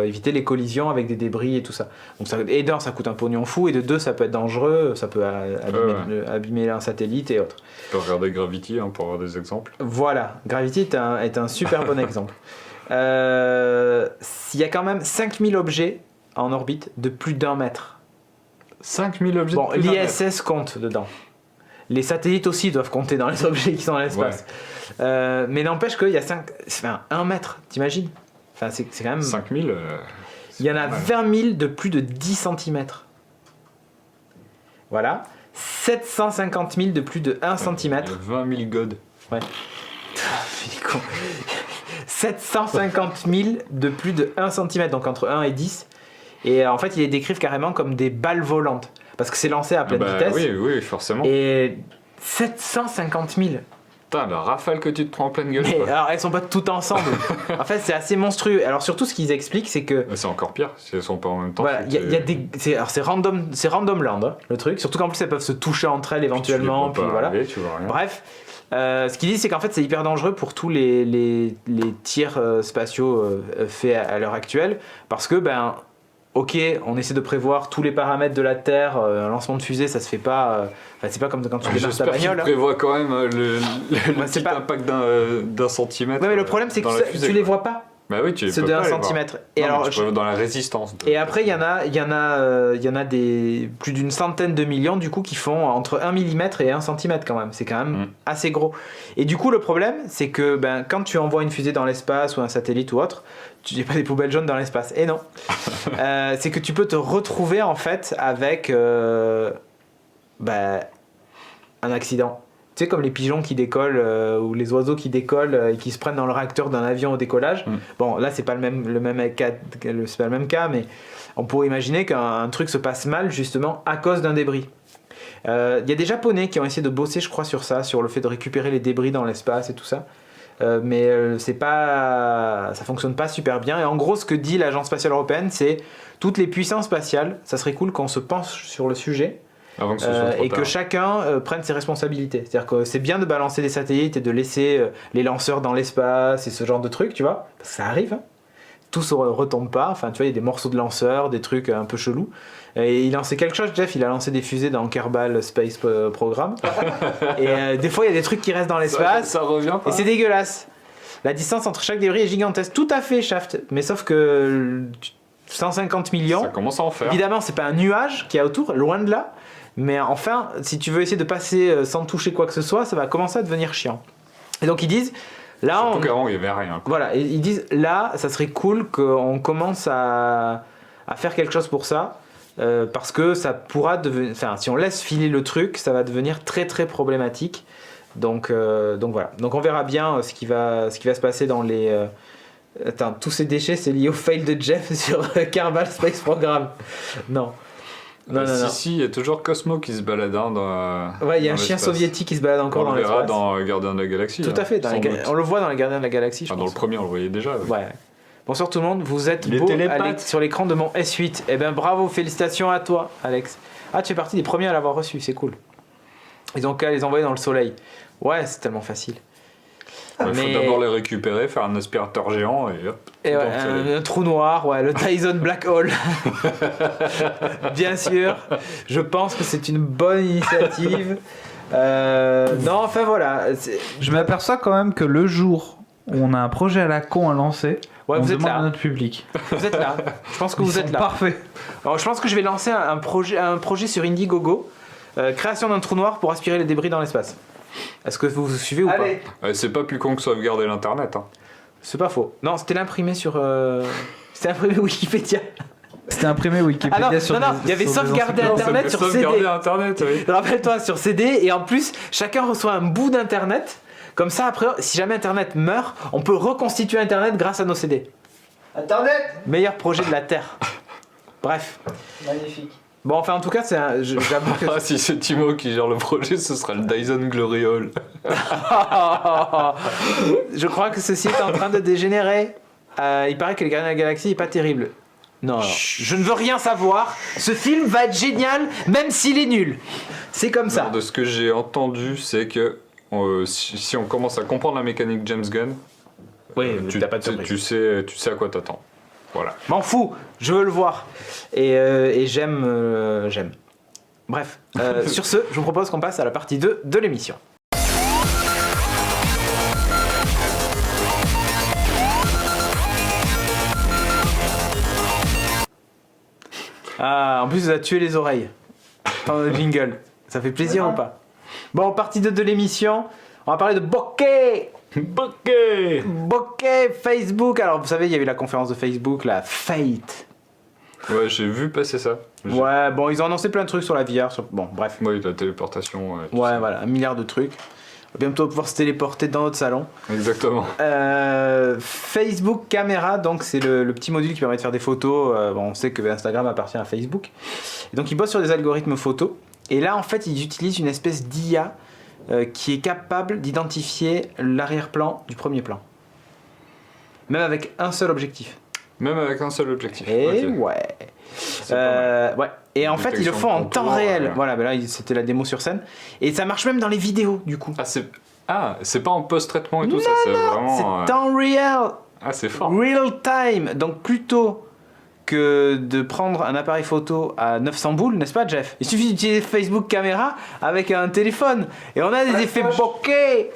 éviter les collisions avec des débris et tout ça. Donc et d'un, ça coûte un pognon fou, et de deux, ça peut être dangereux, ça peut abîmer un satellite et autres. Tu peux regarder Gravity pour avoir des exemples. Voilà, Gravity est un super bon exemple. Il y a quand même 5000 objets en orbite de plus d'1 mètre. 5000 objets Bon, de plus d'un mètre. l'ISS compte dedans. Les satellites aussi doivent compter dans les objets qui sont dans l'espace. Ouais. Mais n'empêche qu'il y a 1 mètre, t'imagines? Enfin, c'est quand même... 5000 il y en a 20 000 de plus de 10 cm. Voilà. 750 000 de plus de 1 cm. Il y a 20 000 godes. Ouais. 750 000 de plus de 1 cm, donc entre 1 et 10. Et en fait, ils les décrivent carrément comme des balles volantes. Parce que c'est lancé à pleine vitesse. Oui, forcément. Et 750 000. Putain, la rafale que tu te prends en pleine gueule. Mais, quoi. alors elles sont pas toutes ensemble. En fait, c'est assez monstrueux. Alors surtout, ce qu'ils expliquent, c'est que C'est encore pire, si elles sont pas en même temps. voilà, il y a des, c'est random land, hein, le truc. Surtout qu'en plus, elles peuvent se toucher entre elles éventuellement. Puis voilà. Tu vois rien. Bref, ce qu'ils disent, c'est qu'en fait, c'est hyper dangereux pour tous les tirs spatiaux faits à l'heure actuelle, parce que ok, on essaie de prévoir tous les paramètres de la Terre, un lancement de fusée, ça se fait pas. C'est pas comme quand tu démarres ta J'espère qu'il bagnole. hein. prévoit quand même le c'est petit pas- impact d'un centimètre. Ouais, mais le problème, c'est dans la que fusée, tu les quoi. vois pas, Bah oui, tu ceux peux de pas 1 les voir. cm. Non, Et mais alors, tu peux dans la résistance. et après, il y en a des plus d'une centaine de millions du coup qui font entre 1 mm et 1 cm quand même. C'est quand même assez gros. Et du coup, le problème, c'est que quand tu envoies une fusée dans l'espace ou un satellite ou autre, tu n'as pas des poubelles jaunes dans l'espace. Et non. C'est que tu peux te retrouver en fait avec un accident. Tu sais, comme les pigeons qui décollent ou les oiseaux qui décollent et qui se prennent dans le réacteur d'un avion au décollage. Bon, là, c'est pas le même cas, mais on pourrait imaginer qu'un truc se passe mal justement à cause d'un débris. Il y a des Japonais qui ont essayé de bosser, je crois, sur ça, sur le fait de récupérer les débris dans l'espace et tout ça. Mais ça fonctionne pas super bien. Et en gros, ce que dit l'Agence spatiale européenne, c'est toutes les puissances spatiales, ça serait cool qu'on se penche sur le sujet. Avant que ce soit trop et tard. que chacun prenne ses responsabilités. C'est-à-dire que c'est bien de balancer des satellites et de laisser les lanceurs dans l'espace et ce genre de trucs, tu vois, parce que ça arrive. Hein. Tout se retombe pas. Enfin, tu vois, il y a des morceaux de lanceurs, des trucs un peu chelous. Et il lançait quelque chose, Jeff, il a lancé des fusées dans Kerbal Space Program. Et des fois, il y a des trucs qui restent dans l'espace. Ça revient pas. Et c'est dégueulasse. La distance entre chaque débris est gigantesque. Tout à fait, Shaft. Mais sauf que 150 millions. Ça commence à en faire. Évidemment, c'est pas un nuage qu'il y a autour, loin de là. Mais enfin, si tu veux essayer de passer sans toucher quoi que ce soit, ça va commencer à devenir chiant. Et donc ils disent, là, Surtout qu'avant, il y avait rien. Quoi. voilà, et ils disent là, ça serait cool qu'on commence à faire quelque chose pour ça, parce que ça pourra devenir, enfin, si on laisse filer le truc, ça va devenir très très problématique. Donc voilà. Donc on verra bien ce qui va se passer dans les. Attends, tous ces déchets, c'est lié au fail de Jeff sur Kerbal Space Program. Non. Non, Si, il y a toujours Cosmo qui se balade dans. Ouais, il y a un dans chien l'espace. soviétique qui se balade encore dans On le verra l'espace. dans Gardien de la Galaxie. Tout à fait, sans doute. on le voit dans les Gardiens de la Galaxie, je Dans le pense. premier, on le voyait déjà. oui. Ouais. Bonsoir tout le monde, vous êtes Les beau télépathes. sur l'écran de mon S8. Eh ben bravo, félicitations à toi, Alex. Ah, tu fais partie des premiers à l'avoir reçu, c'est cool. Ils ont qu'à les envoyer dans le soleil. Ouais, c'est tellement facile. Il faut d'abord les récupérer, faire un aspirateur géant et hop. Et ouais, dans le soleil. un trou noir, ouais, le Dyson Black Hole. Bien sûr, je pense que c'est une bonne initiative. Non, enfin voilà. Je m'aperçois quand même que le jour où on a un projet à la con à lancer, Ouais, on vous êtes demande là. à notre public. Vous êtes là. Je pense que Ils vous sont êtes là. parfaits. Alors, je pense que je vais lancer un projet sur Indiegogo. Création d'un trou noir pour aspirer les débris dans l'espace. Est-ce que vous suivez ou Allez. pas? C'est pas plus con que sauvegarder l'internet. Hein. C'est pas faux. Non, c'était l'imprimé sur. C'était imprimé Wikipédia. C'était imprimé Wikipédia Ah non, sur non, des- il y avait sur des sauvegardé encyclopédies. Internet sur Sauvegarder CD. internet, oui. Rappelle-toi, sur CD, et en plus, chacun reçoit un bout d'Internet. Comme ça, après, si jamais Internet meurt, on peut reconstituer Internet grâce à nos CD. Internet. Meilleur projet de la Terre. Bref. Magnifique. Bon, enfin, en tout cas, j'avoue que. Ah, si c'est Timo qui gère le projet, ce sera le Dyson Glory Hall. Je crois que ceci est en train de dégénérer. Il paraît que les Gardiens de la Galaxie n'est pas terrible. Non, alors, je ne veux rien savoir. Ce film va être génial, même s'il est nul. C'est comme ça. Alors, de ce que j'ai entendu, c'est que si on commence à comprendre la mécanique James Gunn, Oui, tu, t'as pas de surprise. tu sais à quoi t'attends. Voilà. M'en fous, je veux le voir. Et j'aime. Bref, sur ce, je vous propose qu'on passe à la partie 2 de l'émission. Ah, en plus, ça a tué les oreilles. Pendant le jingle. Ça fait plaisir ou pas? Bon, partie 2 de l'émission, on va parler de bokeh. Ok. Bokeh Facebook. Alors, vous savez, il y a eu la conférence de Facebook, la Fate. Ouais, j'ai vu passer ça. Ouais, bon, ils ont annoncé plein de trucs sur la VR. Bon, bref. Oui, la téléportation. tout Ouais, ça. voilà, 1 milliard de trucs. On va bientôt pouvoir se téléporter dans notre salon. Exactement. Facebook Caméra, donc c'est le petit module qui permet de faire des photos. Bon, on sait que Instagram appartient à Facebook. Et donc ils bossent sur des algorithmes photos. Et là, en fait, ils utilisent une espèce d'IA qui est capable d'identifier l'arrière-plan du premier plan. Même avec un seul objectif. Même avec un seul objectif. Et Ok. ouais. C'est pas mal. Ouais. Et en fait, ils le Détection font de en temps contour, réel. ouais. Voilà, ben là, c'était la démo sur scène. Et ça marche même dans les vidéos, du coup. C'est pas en post-traitement et tout ça, c'est vraiment... C'est temps réel. Ah, c'est fort. Real time. Donc plutôt que de prendre un appareil photo à 900 boules, n'est-ce pas, Jeff? Il suffit d'utiliser Facebook caméra avec un téléphone. Et on a des effets bokeh.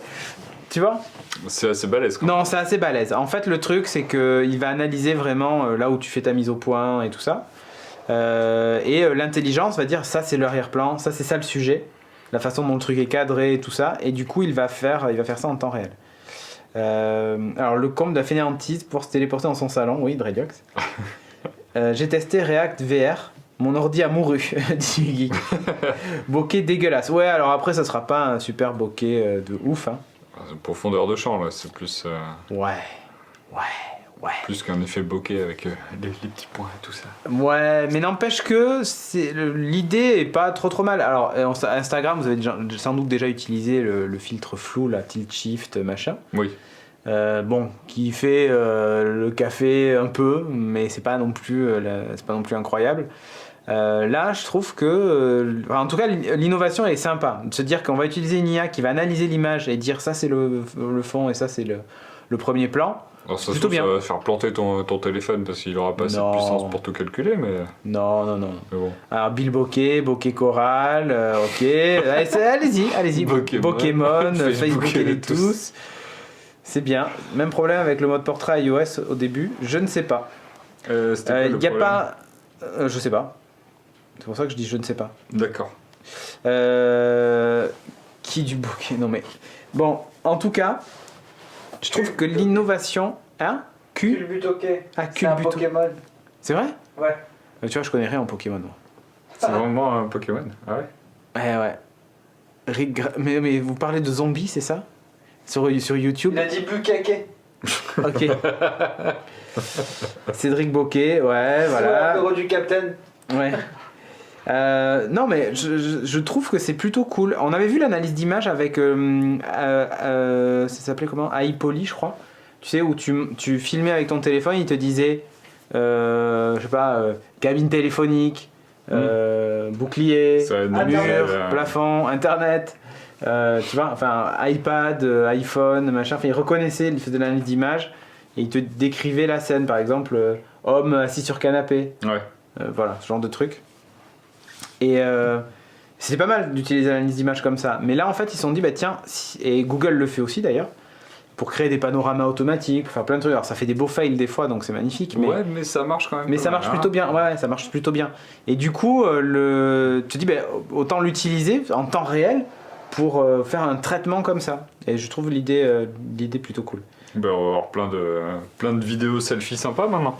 Tu vois? C'est assez balèze, quoi. Non, c'est assez balèze. En fait, le truc, c'est qu'il va analyser vraiment là où tu fais ta mise au point et tout ça. L'intelligence va dire ça, c'est l'arrière-plan, ça, c'est ça le sujet, la façon dont le truc est cadré et tout ça. Et du coup, il va faire ça en temps réel. Alors, le comble de la fainéantise pour se téléporter dans son salon, oui, Dreadiox. J'ai testé React VR. Mon ordi a mouru, dit Geek. Bokeh dégueulasse. Ouais, alors après, ça sera pas un super bokeh de ouf. Hein. Profondeur de champ, là, c'est plus... Ouais. Plus qu'un effet bokeh avec les petits points et tout ça. Ouais, mais n'empêche que l'idée est pas trop mal. Alors, Instagram, vous avez sans doute déjà utilisé le filtre flou, la tilt shift, machin. Oui. Qui fait le café un peu, mais c'est pas non plus incroyable. Là, je trouve que, en tout cas, l'innovation est sympa. De se dire qu'on va utiliser une IA qui va analyser l'image et dire ça c'est le fond et ça c'est le premier plan. Alors ça, Plutôt bien. Ça va faire planter ton téléphone parce qu'il aura pas assez de puissance pour tout calculer, mais... Non. Mais bon. Alors, Bill Bokeh Coral, ok. Allez-y. Pokémon, Facebook et les tous. C'est bien. Même problème avec le mode portrait iOS au début. Je ne sais pas. C'était quoi le Il n'y a problème pas... je sais pas. C'est pour ça que je dis je ne sais pas. D'accord. Qui du bokeh? Non mais... Bon, en tout cas, je trouve que l'innovation... Hein? Culbutoquet. Ah, C'est un Culbuto. Pokémon. C'est vrai? Ouais. Tu vois, je connais rien en Pokémon. Moi. C'est vraiment un Pokémon. Ah ouais. Ouais. Mais vous parlez de zombies, c'est ça? Sur YouTube? Il a dit Bukake. Ok. Cédric Bokeh, ouais, voilà. L'apéro du Capitaine. Ouais. Non, mais je trouve que c'est plutôt cool. On avait vu l'analyse d'image avec. Ça s'appelait comment? iPoly, je crois. Tu sais, où tu filmais avec ton téléphone, il te disait. Je sais pas, cabine téléphonique, bouclier, mur, plafond, internet. Tu vois, enfin iPad, iPhone, machin, enfin il reconnaissait, il faisait de l'analyse d'image et il te décrivait la scène, par exemple homme assis sur canapé, Ouais. voilà, ce genre de truc. Et c'est pas mal d'utiliser l'analyse d'image comme ça, mais là en fait ils se sont dit bah tiens, et Google le fait aussi d'ailleurs, pour créer des panoramas automatiques, pour faire plein de trucs. Alors ça fait des beaux fails des fois, donc c'est magnifique. Mais... Ouais, mais ça marche quand même. Mais ça marche plutôt bien, ouais, ça marche plutôt bien. Et du coup, tu te dis, bah, autant l'utiliser en temps réel pour faire un traitement comme ça. Et je trouve l'idée plutôt cool. Ben, on va avoir plein de vidéos selfies sympas maintenant.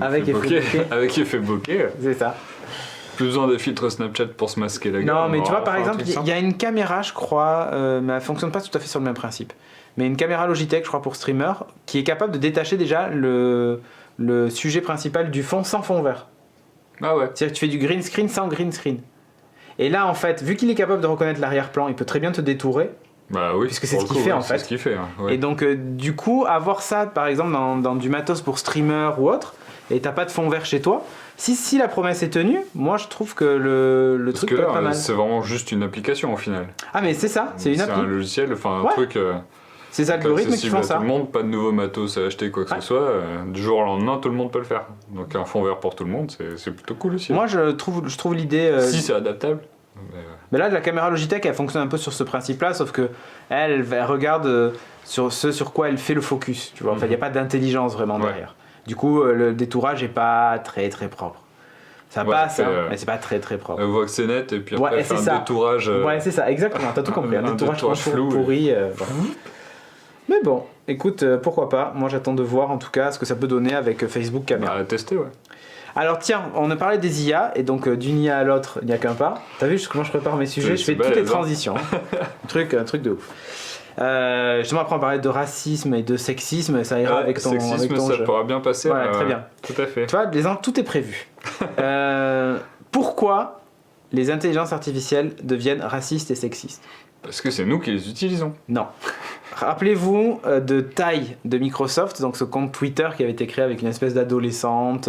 Avec effet bokeh. Avec effet bokeh. C'est ça. Plus besoin des filtres Snapchat pour se masquer la gueule. Non, mais On tu va vois, par faire un exemple, truc il y a une caméra, je crois, mais elle fonctionne pas tout à fait sur le même principe. Mais une caméra Logitech, je crois, pour streamer, qui est capable de détacher déjà le sujet principal du fond sans fond vert. Ah ouais. C'est-à-dire que tu fais du green screen sans green screen. Et là, en fait, vu qu'il est capable de reconnaître l'arrière-plan, il peut très bien te détourer. Bah oui. Puisque c'est pour ce le qu'il coup, fait, ouais, en fait. C'est ce qu'il fait. Hein, ouais. Et donc, du coup, avoir ça, par exemple, dans du matos pour streamer ou autre, et t'as pas de fond vert chez toi, si la promesse est tenue, moi je trouve que le Parce truc que peut être là, pas mal. c'est vraiment juste une application au final. Ah, mais c'est ça, c'est une appli. C'est un logiciel, enfin un Ouais. truc. Ces algorithmes qui accessible font à ça. tout le monde, pas de nouveaux matos à acheter, quoi que Ouais. ce soit. Du jour au lendemain, tout le monde peut le faire. Donc un fond vert pour tout le monde, c'est plutôt cool aussi. Moi je trouve l'idée. Si c'est adaptable. Mais là, la caméra Logitech, elle fonctionne un peu sur ce principe-là, sauf que elle regarde sur ce sur quoi elle fait le focus. Tu vois, enfin, il n'y a pas d'intelligence vraiment Ouais. derrière. Du coup, le détourage est pas très très propre. Ça Ouais, passe, c'est, hein, mais c'est pas très très propre. Elle voit que c'est net et puis Ouais, après et elle fait c'est un ça. détourage. Ouais, c'est ça, exactement, t'as tout compris. Un un détourage détourage flou, pourri. Voilà. Mais bon, écoute, pourquoi pas. Moi, j'attends de voir en tout cas ce que ça peut donner avec Facebook Caméra. À tester, ouais. Alors tiens, on a parlé des IA, et donc d'une IA à l'autre, il n'y a qu'un pas. T'as vu comment je prépare mes sujets? Je fais toutes les balèze, hein. transitions. un truc de ouf. Justement, après on parlait de racisme et de sexisme, ça ira avec ton sexisme, ça jeu. pourra bien passer. Ouais, très bien. Tout à fait. Tu vois, tout est prévu. Pourquoi les intelligences artificielles deviennent racistes et sexistes. Parce que c'est nous qui les utilisons. Non. Rappelez-vous de Taille de Microsoft, donc ce compte Twitter qui avait été créé avec une espèce d'adolescente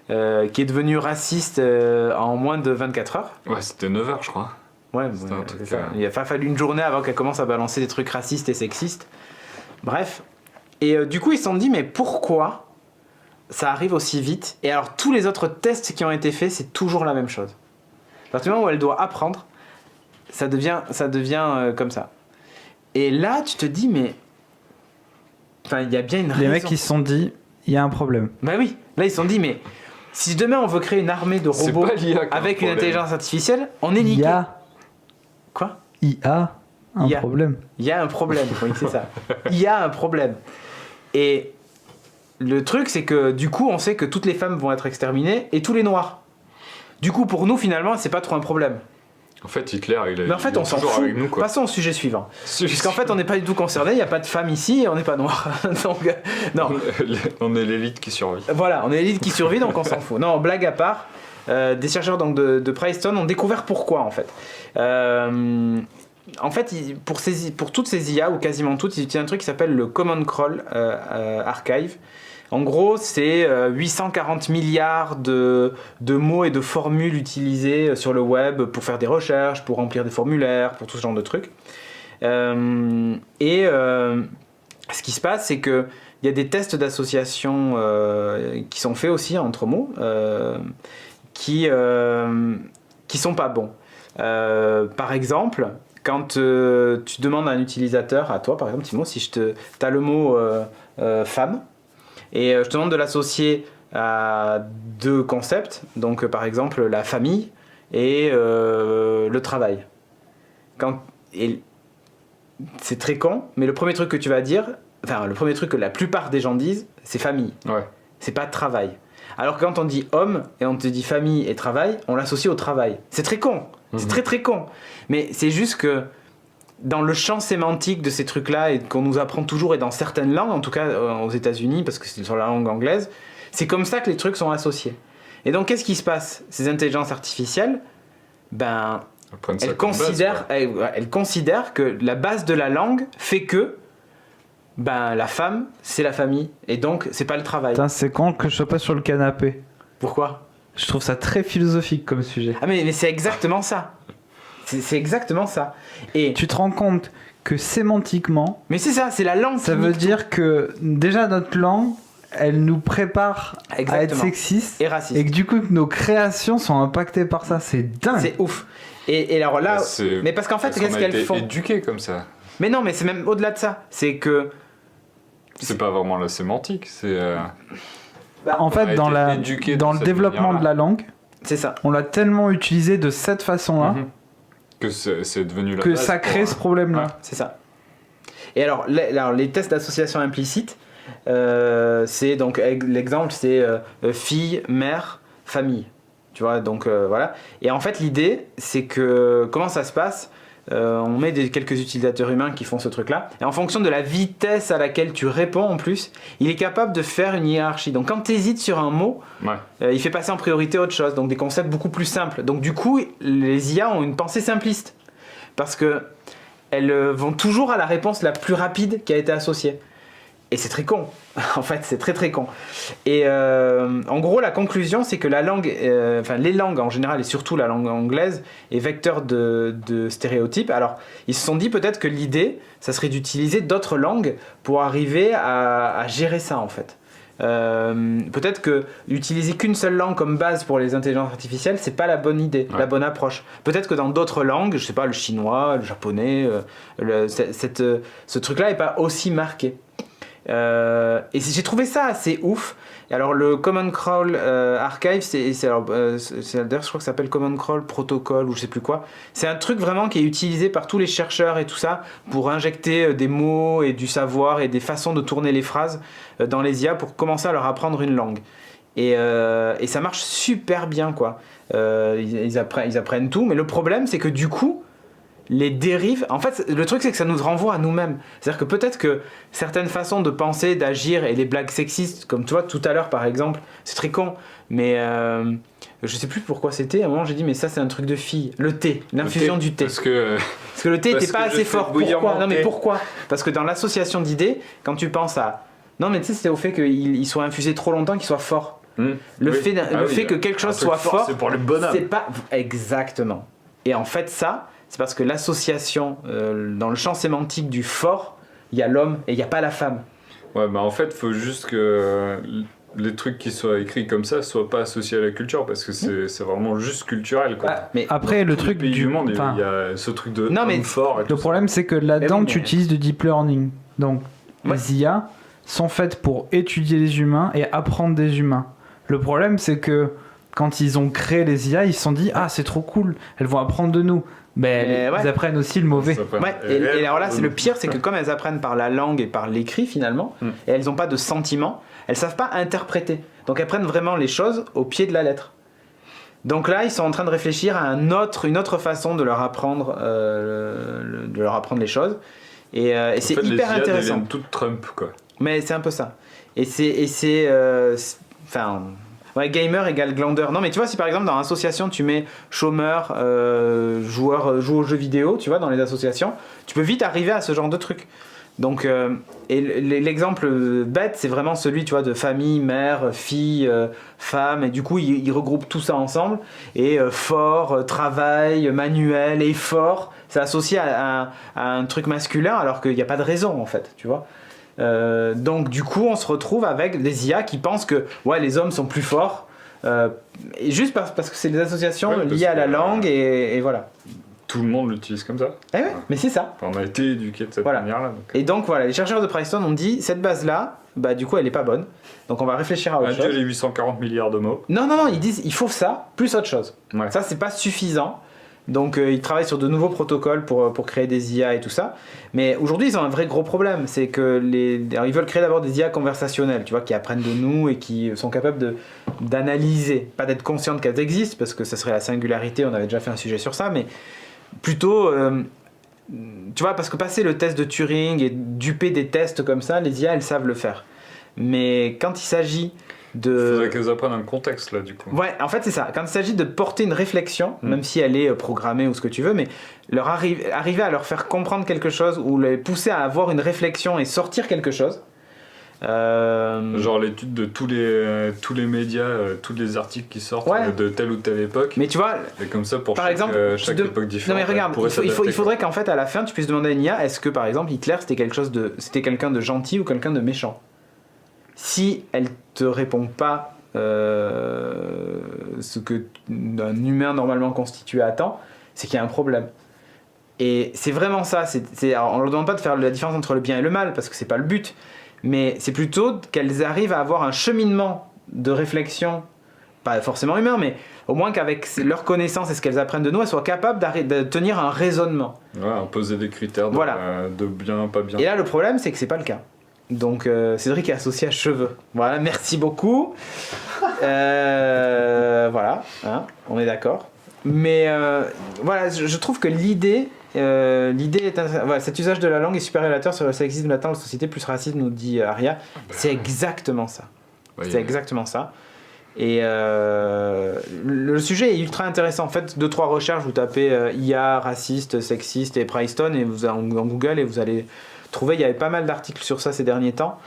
qui est devenue raciste en moins de 24 heures. Ouais, c'était 9 heures, je crois. Ouais, C'était un truc, c'est ça. Il a fallu une journée avant qu'elle commence à balancer des trucs racistes et sexistes. Bref. Et du coup, ils se sont dit, mais pourquoi ça arrive aussi vite? Et alors, tous les autres tests qui ont été faits, c'est toujours la même chose. À partir du moment où elle doit apprendre, ça devient comme ça. Et là, tu te dis, mais... Enfin, il y a bien une raison. Les mecs, ils se sont dit, il y a un problème. Bah oui, là, ils se sont dit, mais si demain on veut créer une armée de C'est robots pas l'IA qui a un avec une problème. intelligence artificielle, on est Il niqué. y a Quoi? un IA. problème. Il y a un problème, oui, c'est ça. Il y a un problème. Et le truc, c'est que du coup, on sait que toutes les femmes vont être exterminées et tous les noirs. Du coup, pour nous, finalement, c'est pas trop un problème. En fait, Hitler, Mais en fait, on s'en fout. avec nous, quoi. Passons au sujet suivant. Puisqu'en fait, on n'est pas du tout concerné, il n'y a pas de femmes ici et on n'est pas noirs. Donc, non. On est l'élite qui survit. Voilà, on est l'élite qui survit, donc on s'en fout. Non, blague à part, des chercheurs donc, de Princeton ont découvert pourquoi, en fait. En fait, pour toutes ces IA, ou quasiment toutes, ils utilisent un truc qui s'appelle le Common Crawl Archive. En gros, c'est 840 milliards de mots et de formules utilisés sur le web pour faire des recherches, pour remplir des formulaires, pour tout ce genre de trucs. Ce qui se passe, c'est qu'il y a des tests d'association qui sont faits aussi entre mots, qui sont pas bons. Par exemple, quand tu demandes à un utilisateur, à toi par exemple, Timo, si t'as le mot femme, et je te demande de l'associer à deux concepts, donc par exemple la famille et le travail. C'est très con, mais le premier truc que tu vas dire, enfin le premier truc que la plupart des gens disent, c'est famille. Ouais. C'est pas travail. Alors que quand on dit homme et on te dit famille et travail, on l'associe au travail. C'est très con. C'est très très con. Mais c'est juste que dans le champ sémantique de ces trucs-là et qu'on nous apprend toujours et dans certaines langues, en tout cas aux États-Unis parce que c'est sur la langue anglaise, c'est comme ça que les trucs sont associés. Et donc qu'est-ce qui se passe? Ces intelligences artificielles, elles considèrent que la base de la langue fait que la femme, c'est la famille et donc c'est pas le travail. Putain, c'est con que je sois pas sur le canapé. Pourquoi? Je trouve ça très philosophique comme sujet. Ah mais c'est exactement ça. C'est exactement ça. Et Tu te rends compte que sémantiquement, mais c'est ça, c'est la langue. ça qui veut nique dire que déjà notre langue, elle nous prépare à être Exactement. sexiste tout. Et raciste. et que du coup que nos créations sont impactées par ça. C'est dingue. C'est ouf. Et alors là, mais parce qu'en fait, Parce qu'est-ce qu'on a qu'elles été font? éduqués comme ça. Mais non, mais c'est même au-delà de ça. C'est que C'est pas vraiment la sémantique, c'est... En On fait, a dans, été éduqués dans de le cette développement manière-là. de la langue, c'est ça. on l'a tellement utilisé de cette façon-là Mhm. Que c'est devenu la que base ça pour, crée ce problème-là. ouais. C'est ça. Et alors, les tests d'association implicite, c'est donc l'exemple, c'est fille, mère, famille. Tu vois, donc voilà. Et en fait, l'idée, c'est que comment ça se passe? On met quelques utilisateurs humains qui font ce truc-là, et en fonction de la vitesse à laquelle tu réponds en plus, il est capable de faire une hiérarchie. Donc quand tu hésites sur un mot, Ouais. il fait passer en priorité autre chose, donc des concepts beaucoup plus simples. Donc du coup, les IA ont une pensée simpliste, parce que elles vont toujours à la réponse la plus rapide qui a été associée. Et c'est très con, en fait, c'est très très con. Et en gros, la conclusion, c'est que la langue, les langues en général, et surtout la langue anglaise, est vecteur de stéréotypes. Alors, ils se sont dit peut-être que l'idée, ça serait d'utiliser d'autres langues pour arriver à gérer ça, en fait. Peut-être que utiliser qu'une seule langue comme base pour les intelligences artificielles, c'est pas la bonne idée, Ouais. la bonne approche. Peut-être que dans d'autres langues, je sais pas, le chinois, le japonais, ce truc-là est pas aussi marqué. Et j'ai trouvé ça assez ouf. Et alors le Common Crawl Archive, d'ailleurs je crois que ça s'appelle Common Crawl Protocol ou je sais plus quoi. C'est un truc vraiment qui est utilisé par tous les chercheurs et tout ça pour injecter des mots et du savoir et des façons de tourner les phrases dans les IA pour commencer à leur apprendre une langue. Et ça marche super bien quoi. Ils apprennent tout, mais le problème c'est que du coup les dérives, en fait, le truc c'est que ça nous renvoie à nous-mêmes. C'est-à-dire que peut-être que certaines façons de penser, d'agir et les blagues sexistes, comme tu vois tout à l'heure par exemple, c'est très con, mais je sais plus pourquoi c'était. À un moment j'ai dit mais ça c'est un truc de fille. Le thé, l'infusion du thé. Parce que le thé n'était pas que je assez fais fort. bouillir Pourquoi? mon Non mais thé. pourquoi? Parce que dans l'association d'idées, quand tu penses à, non mais tu sais c'était au fait qu'il soit infusé trop longtemps, qu'il soit fort. Le fait que quelque chose soit fort, c'est pour les bonhommes. c'est pas exactement. Et en fait ça, c'est parce que l'association dans le champ sémantique du fort, il y a l'homme et il n'y a pas la femme. Ouais, mais en fait, faut juste que les trucs qui soient écrits comme ça soient pas associés à la culture parce que c'est vraiment juste culturel quoi. Mais Après, le Tous truc les pays du monde, il enfin, y a ce truc de Non, mais homme fort. Et tout le problème, c'est que là-dedans, Mais oui, tu mais- utilises du deep learning. Donc, Ouais. les IA sont faites pour étudier les humains et apprendre des humains. Le problème, c'est que quand ils ont créé les IA, ils se sont dit « Ah, c'est trop cool, elles vont apprendre de nous. » Mais ouais. ils apprennent aussi le mauvais. Ça peut- Ouais, et alors là, c'est le pire, c'est que comme elles apprennent par la langue et par l'écrit finalement, et elles n'ont pas de sentiments, elles savent pas interpréter. Donc elles prennent vraiment les choses au pied de la lettre. Donc là, ils sont en train de réfléchir à une autre façon de leur apprendre, les choses. Et En c'est fait, les hyper IA intéressant. deviennent toutes Trump quoi. Mais c'est un peu ça. Enfin, ouais, gamer égale glandeur. Non, mais tu vois, si par exemple dans l'association tu mets chômeur, joueur, joue aux jeux vidéo, tu vois, dans les associations, tu peux vite arriver à ce genre de truc. Donc, et l'exemple bête, c'est vraiment celui, tu vois, de famille, mère, fille, femme, et du coup, ils regroupent tout ça ensemble. Et fort, travail, manuel, effort, c'est associé à un truc masculin, alors qu'il n'y a pas de raison, en fait, tu vois. Donc, du coup, on se retrouve avec des IA qui pensent que, ouais, les hommes sont plus forts, et juste parce que c'est des associations Ouais, parce liées à la que, langue, et voilà. Tout le monde l'utilise comme ça. Eh ouais, mais c'est ça. Enfin, on a été éduqués de cette Voilà. manière-là. Et donc voilà, les chercheurs de Princeton ont dit cette base-là, bah du coup elle est pas bonne. Donc on va réfléchir à autre Adieu chose. les 840 milliards de mots. Non, ils disent il faut ça plus autre chose. Ouais. Ça c'est pas suffisant. Donc ils travaillent sur de nouveaux protocoles pour créer des IA et tout ça. Mais aujourd'hui ils ont un vrai gros problème, c'est que alors, ils veulent créer d'abord des IA conversationnelles, tu vois, qui apprennent de nous et qui sont capables d'analyser, pas d'être conscientes qu'elles existent parce que ça serait la singularité. On avait déjà fait un sujet sur ça, mais plutôt tu vois, parce que passer le test de Turing et duper des tests comme ça, les IA elles savent le faire. Mais quand il s'agit Il faudrait de... qu'elles apprennent un contexte là du coup. Ouais, en fait c'est ça. Quand il s'agit de porter une réflexion, même si elle est programmée ou ce que tu veux, mais arriver à leur faire comprendre quelque chose ou les pousser à avoir une réflexion et sortir quelque chose. Genre l'étude de tous les médias, tous les articles qui sortent Ouais. de telle ou telle époque. Mais tu vois, Et comme ça pour par chaque, exemple, chaque tu de- époque différente. non mais regarde, elle pourrait s'adapter, il faudrait qu'en fait à la fin tu puisses demander à une IA est-ce que par exemple Hitler c'était quelqu'un de gentil ou quelqu'un de méchant. Si elle te répond pas ce que un humain normalement constitué attend, c'est qu'il y a un problème. Et c'est vraiment ça. Alors, on leur demande pas de faire la différence entre le bien et le mal parce que c'est pas le but, mais c'est plutôt qu'elles arrivent à avoir un cheminement de réflexion, pas forcément humain, mais au moins qu'avec leur connaissance et ce qu'elles apprennent de nous, elles soient capables de tenir un raisonnement. Ouais, imposer des critères de, Voilà. De bien, pas bien. Et là, le problème, c'est que c'est pas le cas. Donc, Cédric est associé à cheveux. Voilà, merci beaucoup. Voilà, hein, on est d'accord. Mais voilà, je trouve que l'idée est voilà, cet usage de la langue est super révélateur sur le sexisme latent dans la société plus raciste, nous dit Aria. C'est exactement ça. Ouais, C'est exactement ça. Et le sujet est ultra intéressant. Faites 2-3 recherches, vous tapez IA, raciste, sexiste et Princeton et vous en Google et vous allez trouver, il y avait pas mal d'articles sur ça ces derniers temps.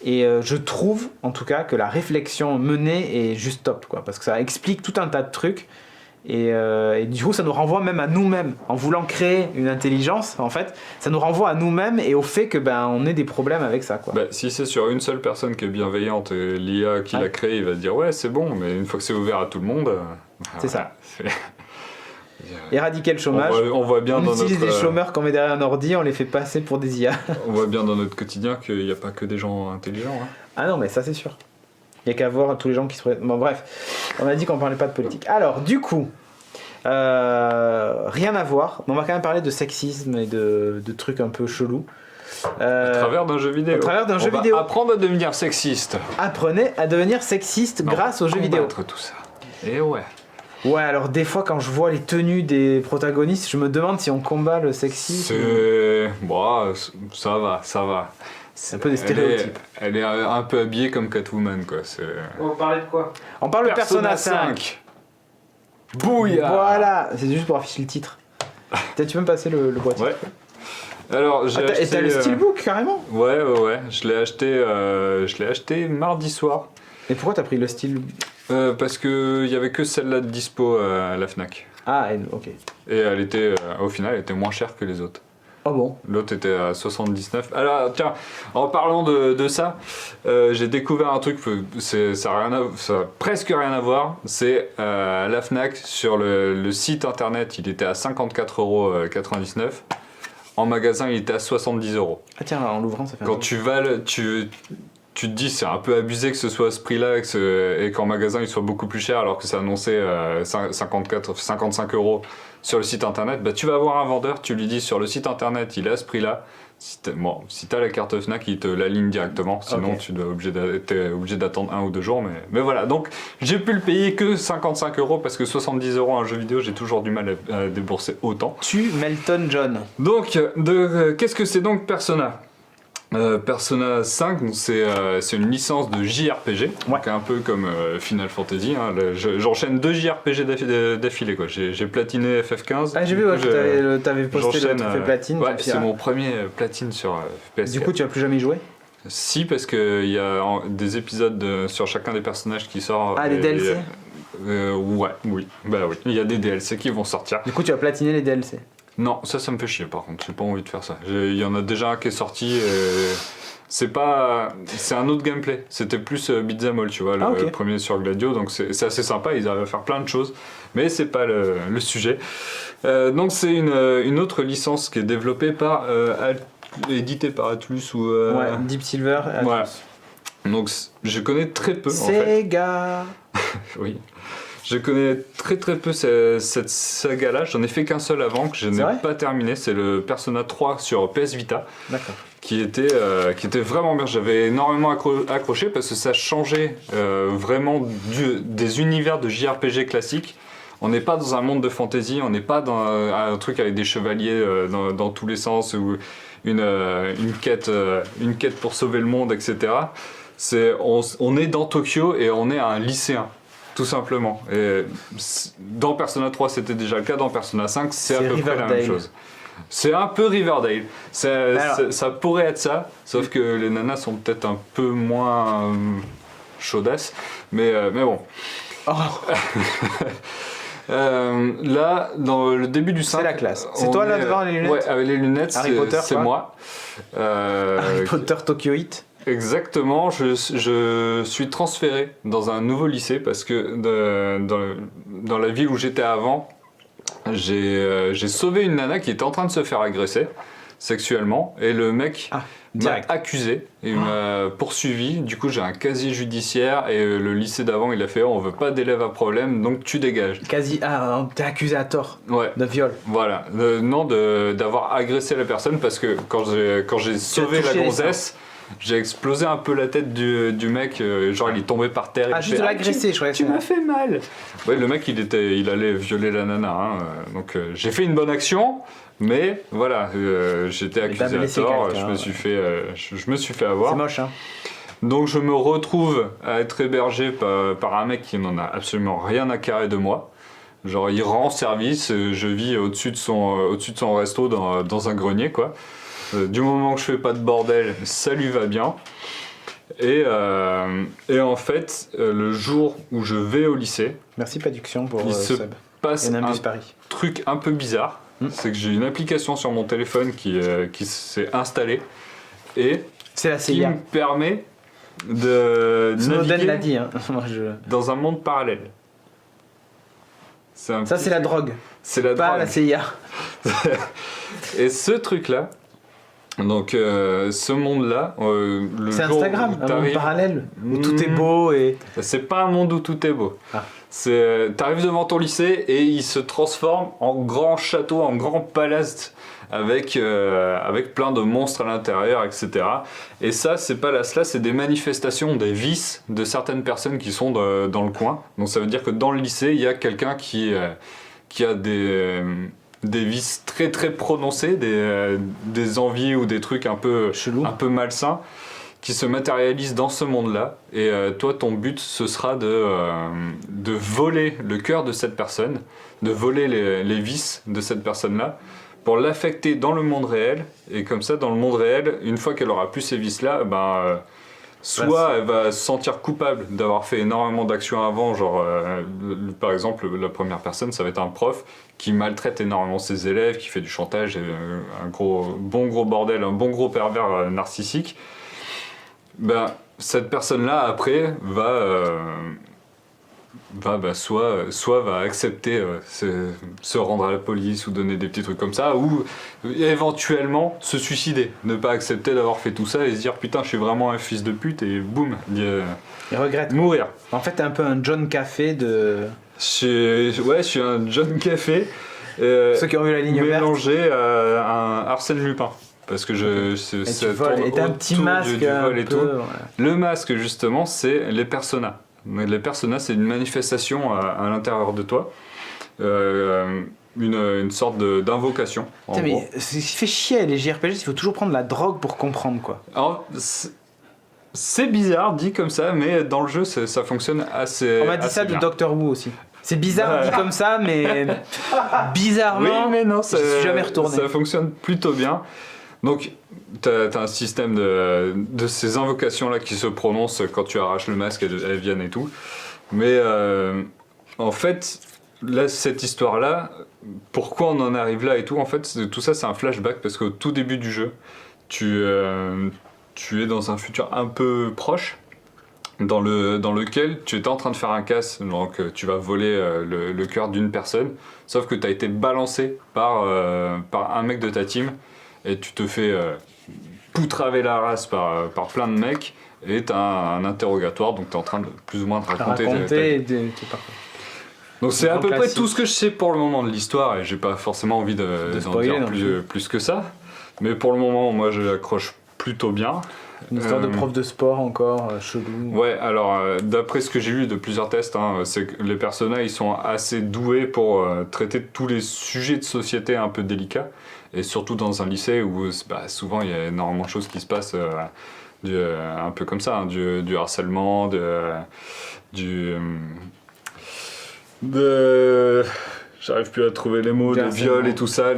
Et je trouve en tout cas que la réflexion menée est juste top, quoi, parce que ça explique tout un tas de trucs. Et du coup ça nous renvoie même à nous-mêmes en voulant créer une intelligence. En fait ça nous renvoie à nous-mêmes et au fait que on ait des problèmes avec ça, quoi. Bah, si c'est sur une seule personne qui est bienveillante et l'IA qui l'a créé, il va te dire ouais c'est bon, mais une fois que c'est ouvert à tout le monde, C'est ça. c'est- Éradiquer le chômage. on voit bien On dans utilise notre, des chômeurs qu'on met derrière un ordi, on les fait passer pour des IA. on voit bien dans notre quotidien qu'il n'y a pas que des gens intelligents. Hein. Ah non, mais ça c'est sûr. Il n'y a qu'à voir tous les gens qui seraient... Bon bref, on a dit qu'on parlait pas de politique. Alors du coup, rien à voir, mais on va quand même parler de sexisme et de trucs un peu chelous. À travers d'un jeu vidéo. à travers d'un jeu On va vidéo. apprendre à devenir sexiste. Apprenez à devenir sexiste grâce aux jeux vidéo. Combattre tout ça. Et ouais. Ouais, alors des fois quand je vois les tenues des protagonistes, je me demande si on combat le sexisme. Bon, ça va. C'est un peu des stéréotypes. Elle est un peu habillée comme Catwoman, quoi. On va parler de quoi? On parle de Persona 5. Bouillard. Voilà, c'est juste pour afficher le titre. Tu peux me passer le boîtier? Ouais. Alors, j'ai acheté... Et t'as le steelbook carrément? Ouais. Je l'ai acheté mardi soir. Et pourquoi t'as pris le steel? Parce qu'il y avait que celle-là de dispo à la Fnac. Ah, ok. Et elle était, au final, elle était moins chère que les autres. Oh bon? L'autre était à 79. Alors, tiens, en parlant de ça, j'ai découvert un truc, ça a presque rien à voir. C'est la Fnac, sur le site internet, il était à 54,99 €. En magasin, il était à 70 €. Ah tiens, en l'ouvrant, ça fait Quand tu vas, tu te dis c'est un peu abusé que ce soit à ce prix-là et qu'en magasin il soit beaucoup plus cher alors que c'est annoncé 55 € sur le site internet. Bah, tu vas voir un vendeur, tu lui dis sur le site internet il est à ce prix-là. Si t'as la carte Fnac, il te l'aligne directement. Sinon, Ok. t'es obligé d'attendre 1 ou 2 jours. Mais voilà, donc j'ai pu le payer que 55 € parce que 70 € un jeu vidéo, j'ai toujours du mal à débourser autant. Tu Melton John. Donc, qu'est-ce que c'est donc Persona ? Persona 5, donc c'est une licence de JRPG, donc un peu comme Final Fantasy. Hein. J'enchaîne 2 JRPG d'affilée, quoi. J'ai platiné FF15. Ah, j'ai vu, t'avais posté le trophée platine. Ouais, c'est mon premier platine sur PS4. Du coup, tu vas plus jamais y jouer? Si, parce qu'il y a des épisodes sur chacun des personnages qui sortent. Ah, des DLC? Oui. Il y a des DLC qui vont sortir. Du coup, tu vas platiner les DLC? Non, ça me fait chier par contre, j'ai pas envie de faire ça. Il y en a déjà un qui est sorti et c'est un autre gameplay. C'était plus beat'em all, tu vois, le premier sur Gladio, donc c'est assez sympa, ils arrivent à faire plein de choses, mais c'est pas le sujet. Donc c'est une autre licence qui est développée par, éditée par Atlus ou... Ouais, Deep Silver. Ouais. Donc je connais très peu en fait. Sega. Oui. Je connais très peu cette saga-là, j'en ai fait qu'un seul avant, que je n'ai pas terminé, c'est le Persona 3 sur PS Vita. D'accord. Qui était vraiment bien, j'avais énormément accroché parce que ça changeait vraiment des univers de JRPG classiques. On n'est pas dans un monde de fantasy, on n'est pas dans un truc avec des chevaliers dans tous les sens ou une quête pour sauver le monde, etc. On est dans Tokyo et on est un lycéen. Tout simplement. Et dans Persona 3, c'était déjà le cas. Dans Persona 5, c'est à peu près la même chose. C'est un peu Riverdale. Ça pourrait être ça, sauf que les nanas sont peut-être un peu moins chaudasses. Mais bon. Oh. Là, dans le début du 5... C'est la classe. C'est toi là devant les lunettes? Ouais, avec les lunettes, c'est moi. Harry Potter Tokyo Heat. Exactement, je suis transféré dans un nouveau lycée parce que dans la ville où j'étais avant, j'ai sauvé une nana qui était en train de se faire agresser sexuellement et le mec m'a accusé et m'a poursuivi. Du coup, j'ai un casier judiciaire et le lycée d'avant, il a fait on veut pas d'élèves à problème donc tu dégages. T'es accusé à tort de viol. Voilà, non d'avoir agressé la personne parce que quand j'ai sauvé la gonzesse, j'ai explosé un peu la tête du mec, genre il est tombé par terre. Ah, juste de l'agresser, je croyais. Tu m'as fait mal. Ouais, le mec il allait violer la nana, hein, donc j'ai fait une bonne action, mais voilà, j'étais accusé à tort, je me suis fait avoir. C'est moche, hein. Donc je me retrouve à être hébergé par un mec qui n'en a absolument rien à carrer de moi. Genre il rend service, je vis au-dessus de son resto dans un grenier, quoi. Du moment que je fais pas de bordel, ça lui va bien. Et en fait, le jour où je vais au lycée, merci Paduction pour il se passe un Paris. truc un peu bizarre. C'est que j'ai une application sur mon téléphone qui s'est installée et c'est la qui CIA. me permet de Snowden l'a dit, hein. Dans un monde parallèle. Ça, c'est la drogue. C'est la pas drogue. La CIA. Et ce truc-là, donc ce monde-là, c'est Instagram, un monde parallèle où tout est beau et... C'est pas un monde où tout est beau. T'arrives devant ton lycée et il se transforme en grand château, en grand palace avec plein de monstres à l'intérieur, etc. Et ça, c'est pas la cela, c'est des manifestations des vices de certaines personnes qui sont dans le coin. Donc ça veut dire que dans le lycée, il y a quelqu'un qui a des vices très très prononcés, des envies ou des trucs un peu malsains qui se matérialisent dans ce monde-là. Et toi, ton but, ce sera de voler le cœur de cette personne, de voler les vices de cette personne-là, pour l'affecter dans le monde réel. Et comme ça, dans le monde réel, une fois qu'elle aura plus ces vices-là, soit elle va se sentir coupable d'avoir fait énormément d'actions avant, genre par exemple la première personne ça va être un prof qui maltraite énormément ses élèves, qui fait du chantage, un bon gros bordel, un bon gros pervers narcissique. Cette personne-là après soit va accepter se rendre à la police ou donner des petits trucs comme ça, ou éventuellement se suicider, ne pas accepter d'avoir fait tout ça et se dire putain je suis vraiment un fils de pute et boum, il regrette mourir. En fait t'es un peu un John Café de... je suis un John Café ceux qui ont vu la ligne mélangé à un Arsène Lupin. Parce que et t'as un petit masque du vol et tout. Ouais. Le masque justement c'est les personas. Les personas, c'est une manifestation à l'intérieur de toi, une sorte d'invocation. Mais ce qui fait chier les JRPG, il faut toujours prendre la drogue pour comprendre quoi. Alors, c'est bizarre dit comme ça, mais dans le jeu, ça fonctionne assez. On m'a dit ça bien. de Doctor Who aussi. C'est bizarre dit comme ça, mais bizarrement. Oui, mais non, je suis jamais retourné. Ça fonctionne plutôt bien. Donc, t'as un système de ces invocations-là qui se prononcent quand tu arraches le masque, elles viennent et tout. Mais en fait, là, cette histoire-là, pourquoi on en arrive là et tout, en fait, tout ça, c'est un flashback parce qu'au tout début du jeu, tu es dans un futur un peu proche, dans lequel tu étais en train de faire un casse, donc tu vas voler le cœur d'une personne, sauf que tu as été balancé par un mec de ta team. Et tu te fais poutraver la race par plein de mecs et t'as un interrogatoire, donc t'es en train de plus ou moins de raconter donc c'est à peu près tout ce que je sais pour le moment de l'histoire et j'ai pas forcément envie d'en dire plus que ça, mais pour le moment moi je l'accroche plutôt bien. Une histoire de prof de sport encore, chelou. Ouais, alors d'après ce que j'ai lu de plusieurs tests, c'est que les personnages ils sont assez doués pour traiter tous les sujets de société un peu délicats. Et surtout dans un lycée où souvent il y a énormément de choses qui se passent un peu comme ça, du harcèlement, j'arrive plus à trouver les mots, des viols et tout ça.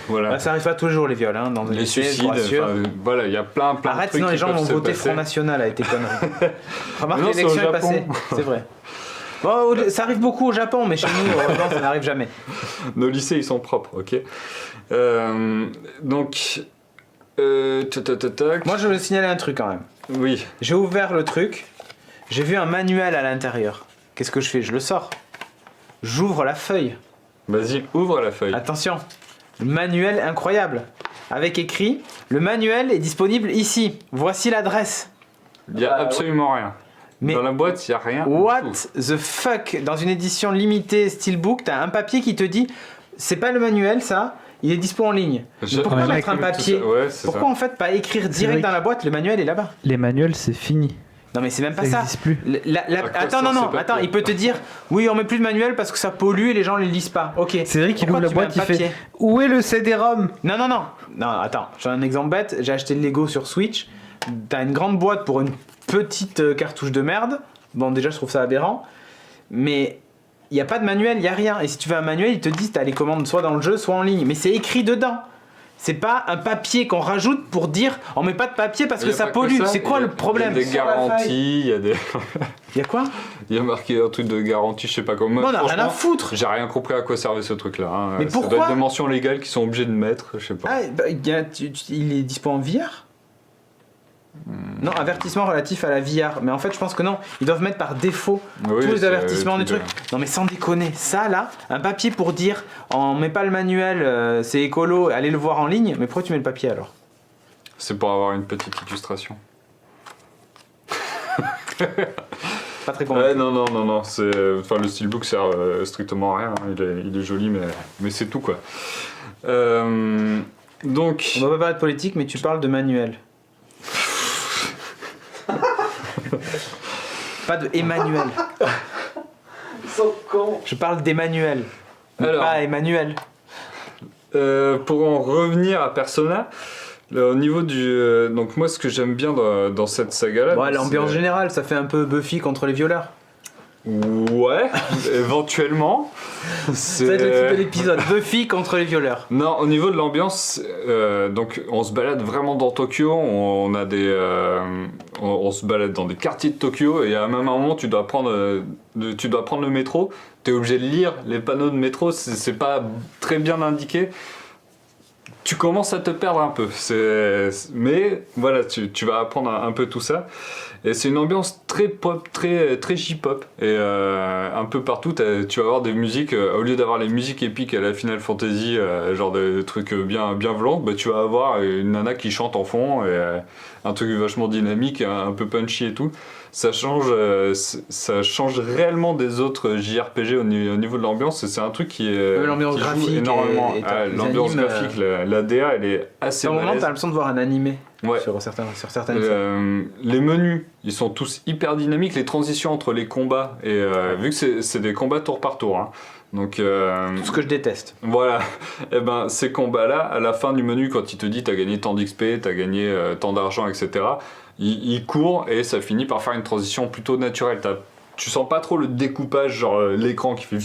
Voilà. Ça arrive pas tous les jours les viols, dans les suicides, voilà, il y a plein de trucs. Arrête, sinon les gens vont voter Front National avec tes conneries. Remarque, l'élection est passée, c'est vrai. Bon, ça arrive beaucoup au Japon, mais chez nous, heureusement, ça n'arrive jamais. Nos lycées, ils sont propres, ok. Donc, moi, je veux signaler un truc quand même. Oui. J'ai ouvert le truc, j'ai vu un manuel à l'intérieur. Qu'est-ce que je fais? Je le sors. J'ouvre la feuille. Vas-y, ouvre la feuille. Attention, le manuel incroyable. Avec écrit, le manuel est disponible ici. Voici l'adresse. Il n'y a absolument rien. Mais dans la boîte, il n'y a rien. What the fuck? Dans une édition limitée Steelbook, t'as un papier qui te dit c'est pas le manuel ça, il est dispo en ligne. Pourquoi mettre un papier? Pourquoi en fait pas écrire direct dans la boîte? Le manuel est là-bas. Les manuels c'est fini. Non mais c'est même pas ça. Ça Existe plus. Attends, il peut te dire oui on met plus de manuel parce que ça pollue et les gens les lisent pas. Ok. C'est vrai qu'il ouvre la boîte, il fait où est le CD-ROM? Non, attends, j'ai un exemple bête, j'ai acheté le Lego sur Switch, t'as une grande boîte pour une petite cartouche de merde. Bon déjà je trouve ça aberrant, mais il n'y a pas de manuel, il n'y a rien. Et si tu veux un manuel, ils te disent t'as les commandes soit dans le jeu, soit en ligne. Mais c'est écrit dedans. C'est pas un papier qu'on rajoute pour dire on met pas de papier parce que ça pollue. C'est quoi le problème? Il y a des garanties, il y a des... Il y a quoi? Il y a marqué un truc de garantie, je sais pas comment. Non, on a rien à foutre. J'ai rien compris à quoi servait ce truc-là. Mais pourquoi? Ça doit être des mentions légales qui sont obligés de mettre, je sais pas. Il est dispo en VR? Non, avertissement relatif à la VR. Mais en fait, je pense que non. Ils doivent mettre par défaut tous les avertissements des trucs. Non, mais sans déconner. Ça, là, un papier pour dire on met pas le manuel, c'est écolo, allez le voir en ligne. Mais pourquoi tu mets le papier alors? C'est pour avoir une petite illustration. Pas très convaincu. Non. Enfin, le steelbook sert strictement à rien. Il est joli, mais c'est tout quoi. Donc, On va pas parler de politique, mais tu parles de manuel. Pas de Emmanuel. Ils sont cons. Je parle d'Emmanuel. Alors. Pas Emmanuel. pour en revenir à Persona, au niveau du... donc moi, ce que j'aime bien dans cette saga-là... Bon, l'ambiance générale, ça fait un peu Buffy contre les violeurs. Ouais, éventuellement. Ça va être le titre de l'épisode. Buffy contre les violeurs. Non, au niveau de l'ambiance, donc on se balade vraiment dans Tokyo, on a des, on se balade dans des quartiers de Tokyo et à même un moment tu dois prendre le métro, tu es obligé de lire les panneaux de métro, c'est pas très bien indiqué. Tu commences à te perdre un peu, mais voilà, tu vas apprendre un peu tout ça. Et c'est une ambiance très pop, très J-pop. Et un peu partout, tu vas avoir des musiques, au lieu d'avoir les musiques épiques à la Final Fantasy, genre des trucs bien violents, bah, tu vas avoir une nana qui chante en fond, et un truc vachement dynamique, un peu punchy et tout. Ça change réellement des autres JRPG au niveau de l'ambiance, et c'est un truc qui est l'ambiance qui joue graphique énormément. les l'ambiance animes, graphique, la DA, elle est assez À un moment, balèze. t'as l'impression de voir un animé Ouais. sur certaines scènes. Les menus, ils sont tous hyper dynamiques. Les transitions entre les combats, et vu que c'est des combats tour par tour, hein, donc Tout ce que je déteste. voilà, et ben ces combats-là, à la fin du menu, quand il te dit t'as gagné tant d'XP, t'as gagné tant d'argent, etc., il court et ça finit par faire une transition plutôt naturelle. Tu sens pas trop le découpage, genre l'écran qui fait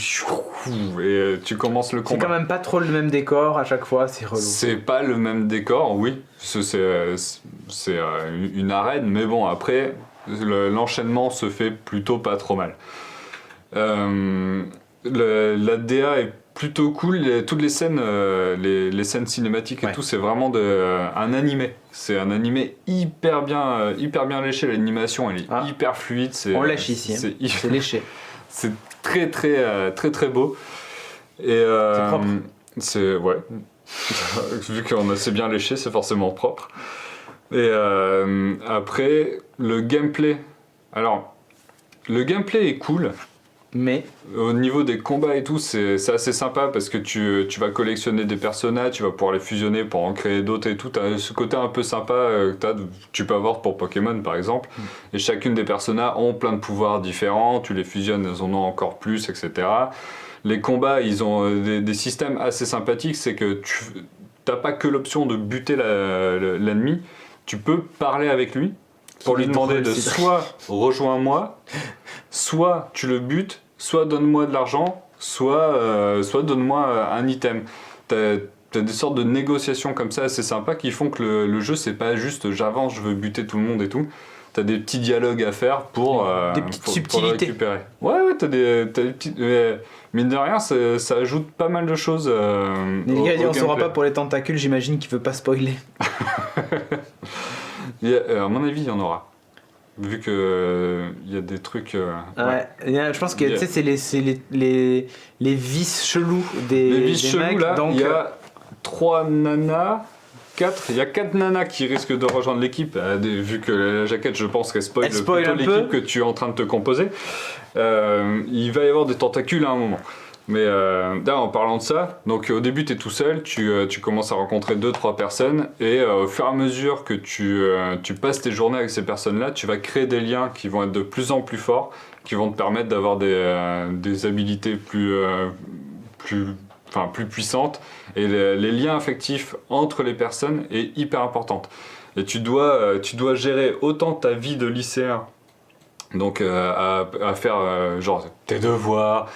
et tu commences le C'est combat. quand même pas trop le même décor à chaque fois, c'est relou. C'est pas le même décor, oui. C'est une arène, mais bon, après, l'enchaînement se fait plutôt pas trop mal. La DA est plutôt cool. Toutes les scènes, les scènes cinématiques et Ouais. tout, c'est vraiment un animé. C'est un animé hyper bien léché. L'animation, elle est hyper fluide. On lèche ici, hein. C'est léché. C'est très beau. Et C'est propre. c'est ouais. Vu qu'on a assez bien léché, c'est forcément propre. Et après, le gameplay. Alors, le gameplay est cool. Mais Au niveau des combats et tout, c'est assez sympa parce que tu vas collectionner des personnages, tu vas pouvoir les fusionner pour en créer d'autres et tout. T'as ce côté un peu sympa que tu peux avoir pour Pokémon par exemple. Et chacune des personnages ont plein de pouvoirs différents, tu les fusionnes, elles en ont encore plus, etc. Les combats, ils ont des systèmes assez sympathiques, c'est que tu n'as pas que l'option de buter l'ennemi, tu peux parler avec lui pour lui demander de soit rejoins-moi, soit tu le butes, soit donne-moi de l'argent, soit donne-moi un item. T'as des sortes de négociations comme ça assez sympas qui font que le jeu c'est pas juste j'avance, je veux buter tout le monde et tout. T'as des petits dialogues à faire pour des petites pour le subtilités. récupérer. Ouais, t'as des petites. Mine de rien, ça ajoute pas mal de choses. les gars, on saura gameplay. pas pour les tentacules, j'imagine qu'il veut pas spoiler. À mon avis, il y en aura. Vu que il y a des trucs. Ouais. Je pense que tu sais, c'est les vices chelous des Les vices des chelous mecs, là, donc il y a 3 nanas. 4, il y a 4 nanas qui risquent de rejoindre l'équipe, vu que la jaquette, je pense qu'elle spoil, Elle spoil plutôt un peu. l'équipe que tu es en train de te composer. Il va y avoir des tentacules à un moment. Mais là, en parlant de ça, donc au début, tu es tout seul, tu commences à rencontrer 2-3 personnes, et au fur et à mesure que tu passes tes journées avec ces personnes-là, tu vas créer des liens qui vont être de plus en plus forts, qui vont te permettre d'avoir des habilités plus puissantes. Et les liens affectifs entre les personnes est hyper importante. Et tu dois gérer autant ta vie de lycéen, donc à faire genre tes devoirs,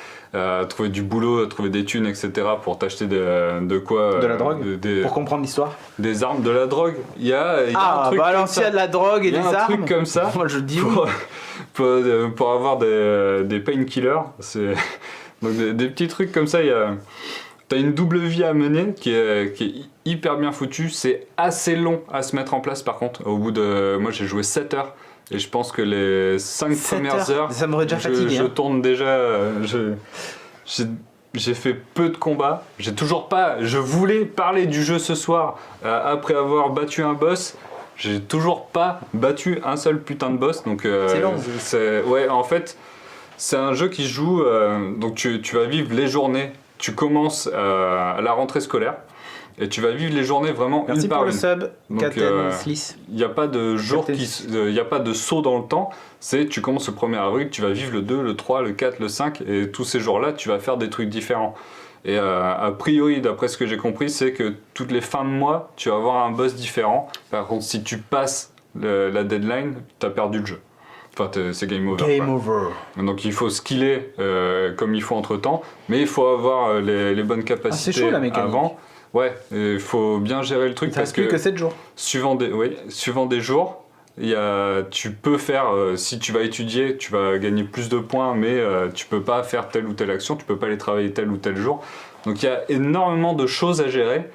trouver du boulot, trouver des thunes, etc. pour t'acheter de quoi De la drogue pour comprendre l'histoire. des armes, de la drogue. Il y a un truc bah comme alors s'il y a ça. de la drogue et Il y des a un armes, truc comme ça. moi je dis oui. pour avoir des painkillers, c'est donc des petits trucs comme ça. T'as une double vie à mener qui est hyper bien foutue. C'est assez long à se mettre en place par contre. Au bout de... Moi j'ai joué 7 heures. Et je pense que les 5 premières heures, ça m'aurait déjà fatigué. je tourne déjà... J'ai fait peu de combats. J'ai toujours pas... Je voulais parler du jeu ce soir. Après avoir battu un boss, j'ai toujours pas battu un seul putain de boss. Donc, C'est long. Ouais, en fait, c'est un jeu qui se joue... donc tu vas vivre les journées. Tu commences à la rentrée scolaire. Et tu vas vivre les journées vraiment Merci une pour par le une. sub, Donc, Katen Sliss. Il n'y a pas de jour Captain. il n'y a pas de saut dans le temps. C'est tu commences le 1er avril, tu vas vivre le 2, le 3, le 4, le 5 et tous ces jours-là, tu vas faire des trucs différents. Et a priori, d'après ce que j'ai compris, c'est que toutes les fins de mois, tu vas avoir un boss différent. Par contre, si tu passes la deadline, tu as perdu le jeu. Enfin, c'est game over. Game quoi. over. Donc il faut skiller comme il faut entre temps, mais il faut avoir les bonnes capacités chaud, la mécanique. avant. Ouais, il faut bien gérer le truc Ça parce reste plus que 7 jours. suivant des jours, tu peux faire, si tu vas étudier, tu vas gagner plus de points, mais tu peux pas faire telle ou telle action, tu peux pas aller travailler tel ou tel jour. Donc il y a énormément de choses à gérer,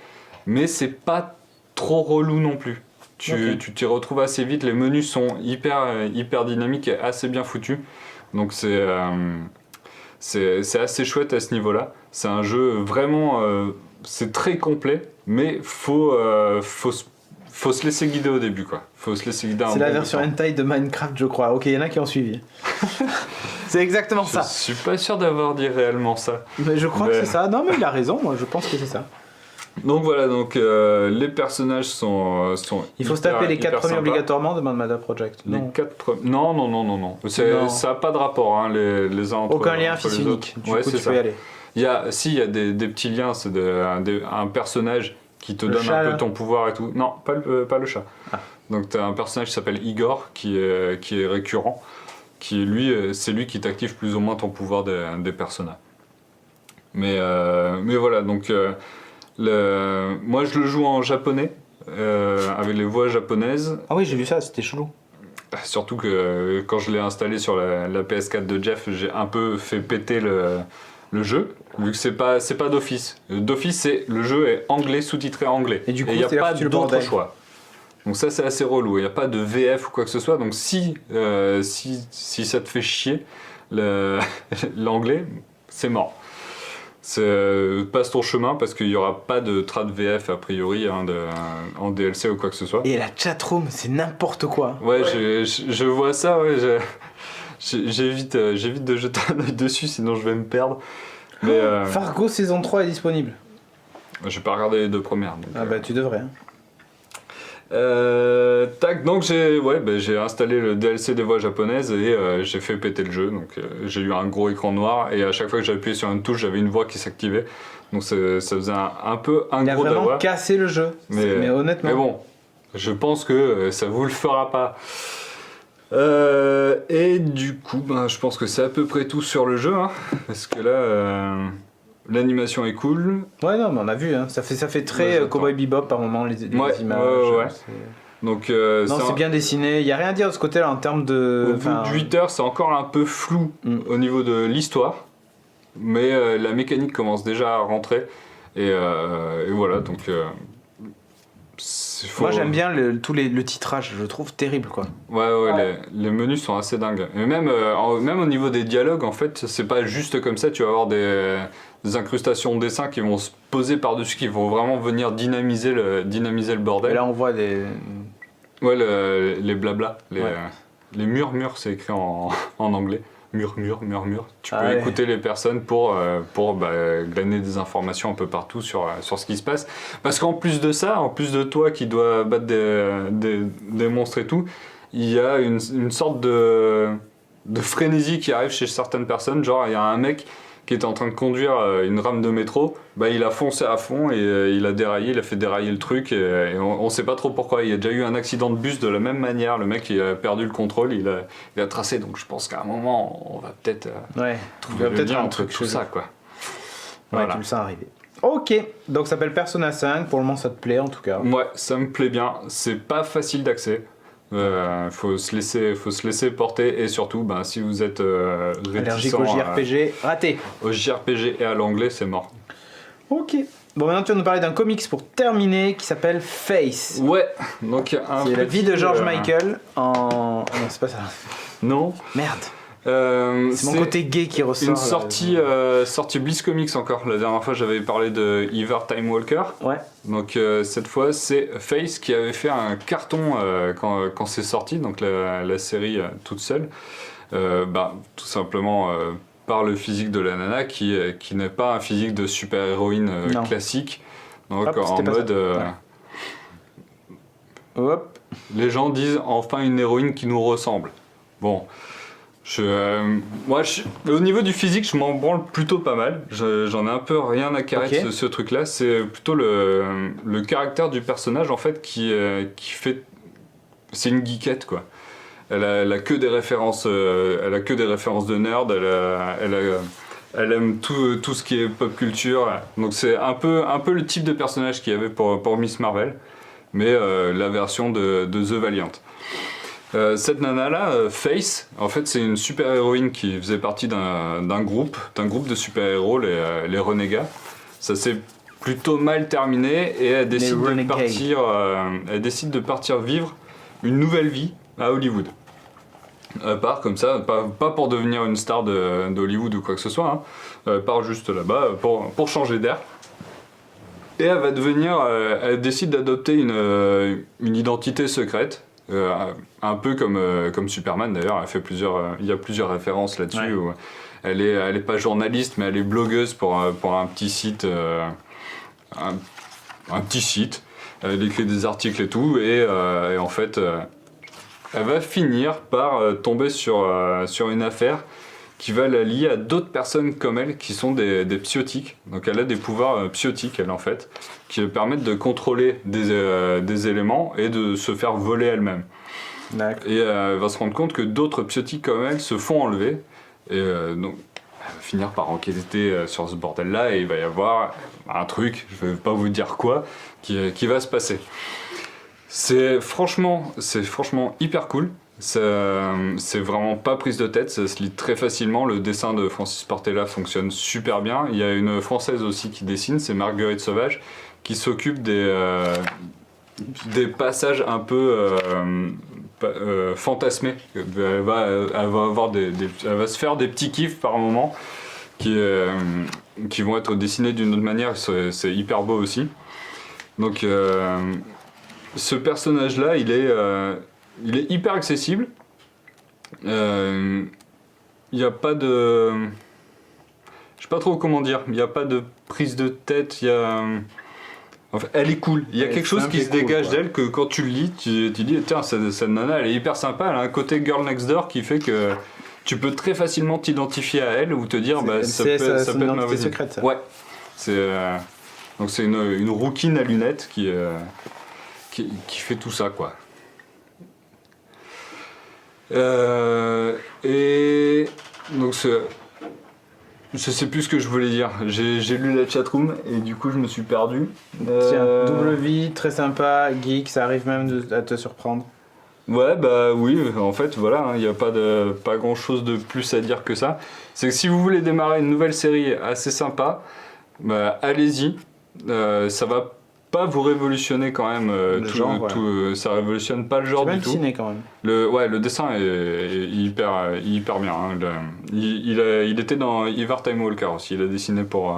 mais c'est pas trop relou non plus. Tu t'y retrouves assez vite, les menus sont hyper dynamiques et assez bien foutus. Donc c'est assez chouette à ce niveau-là. C'est un jeu vraiment... c'est très complet, mais faut se laisser guider au début, quoi. Faut se laisser guider un C'est la bon version bout de temps. hentai de Minecraft, je crois. Ok, il y en a qui ont suivi. C'est exactement Je ça. suis pas sûr d'avoir dit réellement ça. Mais je crois que Mais- c'est ça. Non, mais il a raison. Moi, je pense que c'est ça. Donc voilà, les personnages sont Il faut se hyper- taper les 4 hyper premiers sympas. obligatoirement de Mada Project. Les Non. 4 non. Non. Ça n'a pas de rapport, hein, les uns entre Aucun lien entre fils les unique. autres. Du Ouais, coup, c'est tu ça. peux y aller. Il y a des petits liens, c'est un personnage qui te Le donne chat, un là peu ton pouvoir et tout. Non, pas le chat. Ah. Donc tu as un personnage qui s'appelle Igor, qui est récurrent, qui lui, c'est lui qui t'active plus ou moins ton pouvoir des personnages. Mais voilà, donc moi je le joue en japonais, avec les voix japonaises. Ah oui, j'ai vu ça. C'était chelou. Surtout que quand je l'ai installé sur la PS4 de Jeff, j'ai un peu fait péter le jeu, vu que c'est pas d'office. D'office, c'est le jeu est anglais, sous-titré anglais. Et du coup, il n'y a c'est là pas foutu le d'autre bordel. choix. Donc ça, c'est assez relou. Il n'y a pas de VF ou quoi que ce soit. Donc si ça te fait chier, l'anglais, c'est mort. Passe ton chemin parce qu'il n'y aura pas de trad VF a priori hein, en DLC ou quoi que ce soit. Et la chatroom, c'est n'importe quoi. Ouais, je vois ça, ouais. J'évite de jeter un œil dessus, sinon je vais me perdre. Mais Fargo saison 3 est disponible. j'ai pas regardé les 2 premières. Donc, Ah bah tu devrais. Hein. tac, donc j'ai installé le DLC des voix japonaises et j'ai fait péter le jeu. Donc j'ai eu un gros écran noir et à chaque fois que j'appuyais sur une touche, j'avais une voix qui s'activait. Donc ça faisait un peu un Il a gros vraiment dawa. cassé le jeu. Mais honnêtement. Mais bon, je pense que ça vous le fera pas. Et du coup, je pense que c'est à peu près tout sur le jeu, hein, parce que là, l'animation est cool. Ouais, non, mais on a vu. Hein. Ça fait très Ouais, j'attends. Cowboy Bebop par moment, les Ouais, images. ouais. Donc, Non, c'est bien dessiné. Il n'y a rien à dire de ce côté-là en termes de. Au bout de 8 heures, c'est encore un peu flou au niveau de l'histoire, mais la mécanique commence déjà à rentrer. Et voilà, donc. Moi, j'aime bien le titrage. Je le trouve terrible, quoi. Ouais. Les menus sont assez dingues. Et même au niveau des dialogues, en fait, c'est pas juste comme ça. Tu vas avoir des incrustations de dessins qui vont se poser par-dessus, qui vont vraiment venir dynamiser le bordel. Et là, on voit des. Ouais, les blabla. Ouais. Les murmures, c'est écrit en anglais. Murmure. Tu peux ouais. écouter les personnes pour glaner des informations un peu partout sur ce qui se passe. Parce qu'en plus de ça, en plus de toi qui dois battre des monstres et tout, il y a une sorte de frénésie qui arrive chez certaines personnes. Genre, il y a un mec qui était en train de conduire une rame de métro, il a foncé à fond et il a déraillé, il a fait dérailler le truc et on sait pas trop pourquoi. Il y a déjà eu un accident de bus de la même manière, le mec il a perdu le contrôle, il a tracé, donc je pense qu'à un moment on va peut-être Ouais. trouver le lien entre tout chelou. ça quoi. Ouais, Voilà. tu le sens arriver. Ok, donc ça s'appelle Persona 5. Pour le moment, ça te plaît en tout cas. Ouais, ça me plaît bien, c'est pas facile d'accès. Faut se laisser porter et surtout si vous êtes Allergique réticent au JRPG, raté. au JRPG et à l'anglais, c'est mort. Ok. Bon, maintenant tu vas nous parler d'un comics pour terminer qui s'appelle Face. Ouais, donc un C'est la petit, vie de George Michael en. Non, c'est pas ça. Non. Merde. C'est mon côté gay qui ressort. Une là. sortie Bliss Comics encore. La dernière fois, j'avais parlé de Ever Time Walker. Ouais. Donc cette fois, c'est Face qui avait fait un carton quand c'est sorti, donc la série toute seule. Tout simplement par le physique de la nana qui n'est pas un physique de super-héroïne Non. classique. Donc Hop, en c'était pas mode... ça. Hop. Les gens disent enfin une héroïne qui nous ressemble. Bon, au niveau du physique, je m'en branle plutôt pas mal. J'en ai un peu rien à carrer Ok. de ce truc-là. C'est plutôt le caractère du personnage en fait qui fait. C'est une geekette quoi. Elle a que des références. Elle a que des références de nerd. Elle aime tout ce qui est pop culture. Donc c'est un peu le type de personnage qu'il y avait pour Miss Marvel, mais la version de The Valiant. Cette nana là, Face, en fait c'est une super héroïne qui faisait partie d'un groupe de super héros, les Renégats. Ça s'est plutôt mal terminé et elle décide de partir vivre une nouvelle vie à Hollywood. Elle part comme ça, pas pour devenir une star d'Hollywood ou quoi que ce soit, hein. Elle part juste là-bas pour changer d'air. Et elle décide d'adopter une identité secrète. Un peu comme Superman d'ailleurs, il y a plusieurs références là-dessus. Ouais. Où elle est pas journaliste, mais elle est blogueuse pour un petit site, un petit site. Elle écrit des articles et tout, et en fait, elle va finir par tomber sur une affaire qui va la lier à d'autres personnes comme elle qui sont des psiotiques. Donc elle a des pouvoirs psiotiques, elle en fait, qui lui permettent de contrôler des éléments et de se faire voler elle-même. D'accord. Et elle va se rendre compte que d'autres psiotiques comme elle se font enlever. Et donc elle va finir par enquêter sur ce bordel-là et il va y avoir un truc, je ne vais pas vous dire quoi, qui va se passer. C'est franchement hyper cool. C'est vraiment pas prise de tête, ça se lit très facilement. Le dessin de Francis Portela fonctionne super bien. Il y a une française aussi qui dessine, c'est Marguerite Sauvage, qui s'occupe des passages un peu fantasmés. Elle va se faire des petits kiffs par moment qui vont être dessinés d'une autre manière. C'est hyper beau aussi. Donc ce personnage-là, il est hyper accessible. Il n'y a pas de... Je sais pas trop comment dire. Il n'y a pas de prise de tête. Enfin, elle est cool. Il y a quelque chose qui se dégage d'elle que quand tu le lis, tu dis tiens, cette nana, elle est hyper sympa. Elle a un côté girl next door qui fait que tu peux très facilement t'identifier à elle ou te dire ça peut être ma voisine. Secrète, ça. Ouais. Donc c'est une rouquine à lunettes qui fait tout ça quoi. Et donc je sais plus ce que je voulais dire. J'ai lu la chatroom et du coup je me suis perdu. Tiens, double vie, très sympa, geek, ça arrive même à te surprendre. Ouais, bah oui, en fait, voilà, il n'y a pas grand chose de plus à dire que ça. C'est que si vous voulez démarrer une nouvelle série assez sympa, bah, allez-y. Ça va pas vous révolutionner quand même. Ça révolutionne pas le genre C'est bien du tout. dessiné quand même. Le dessin est hyper bien. Hein. Il était dans Ivar Time Walker aussi, il a dessiné pour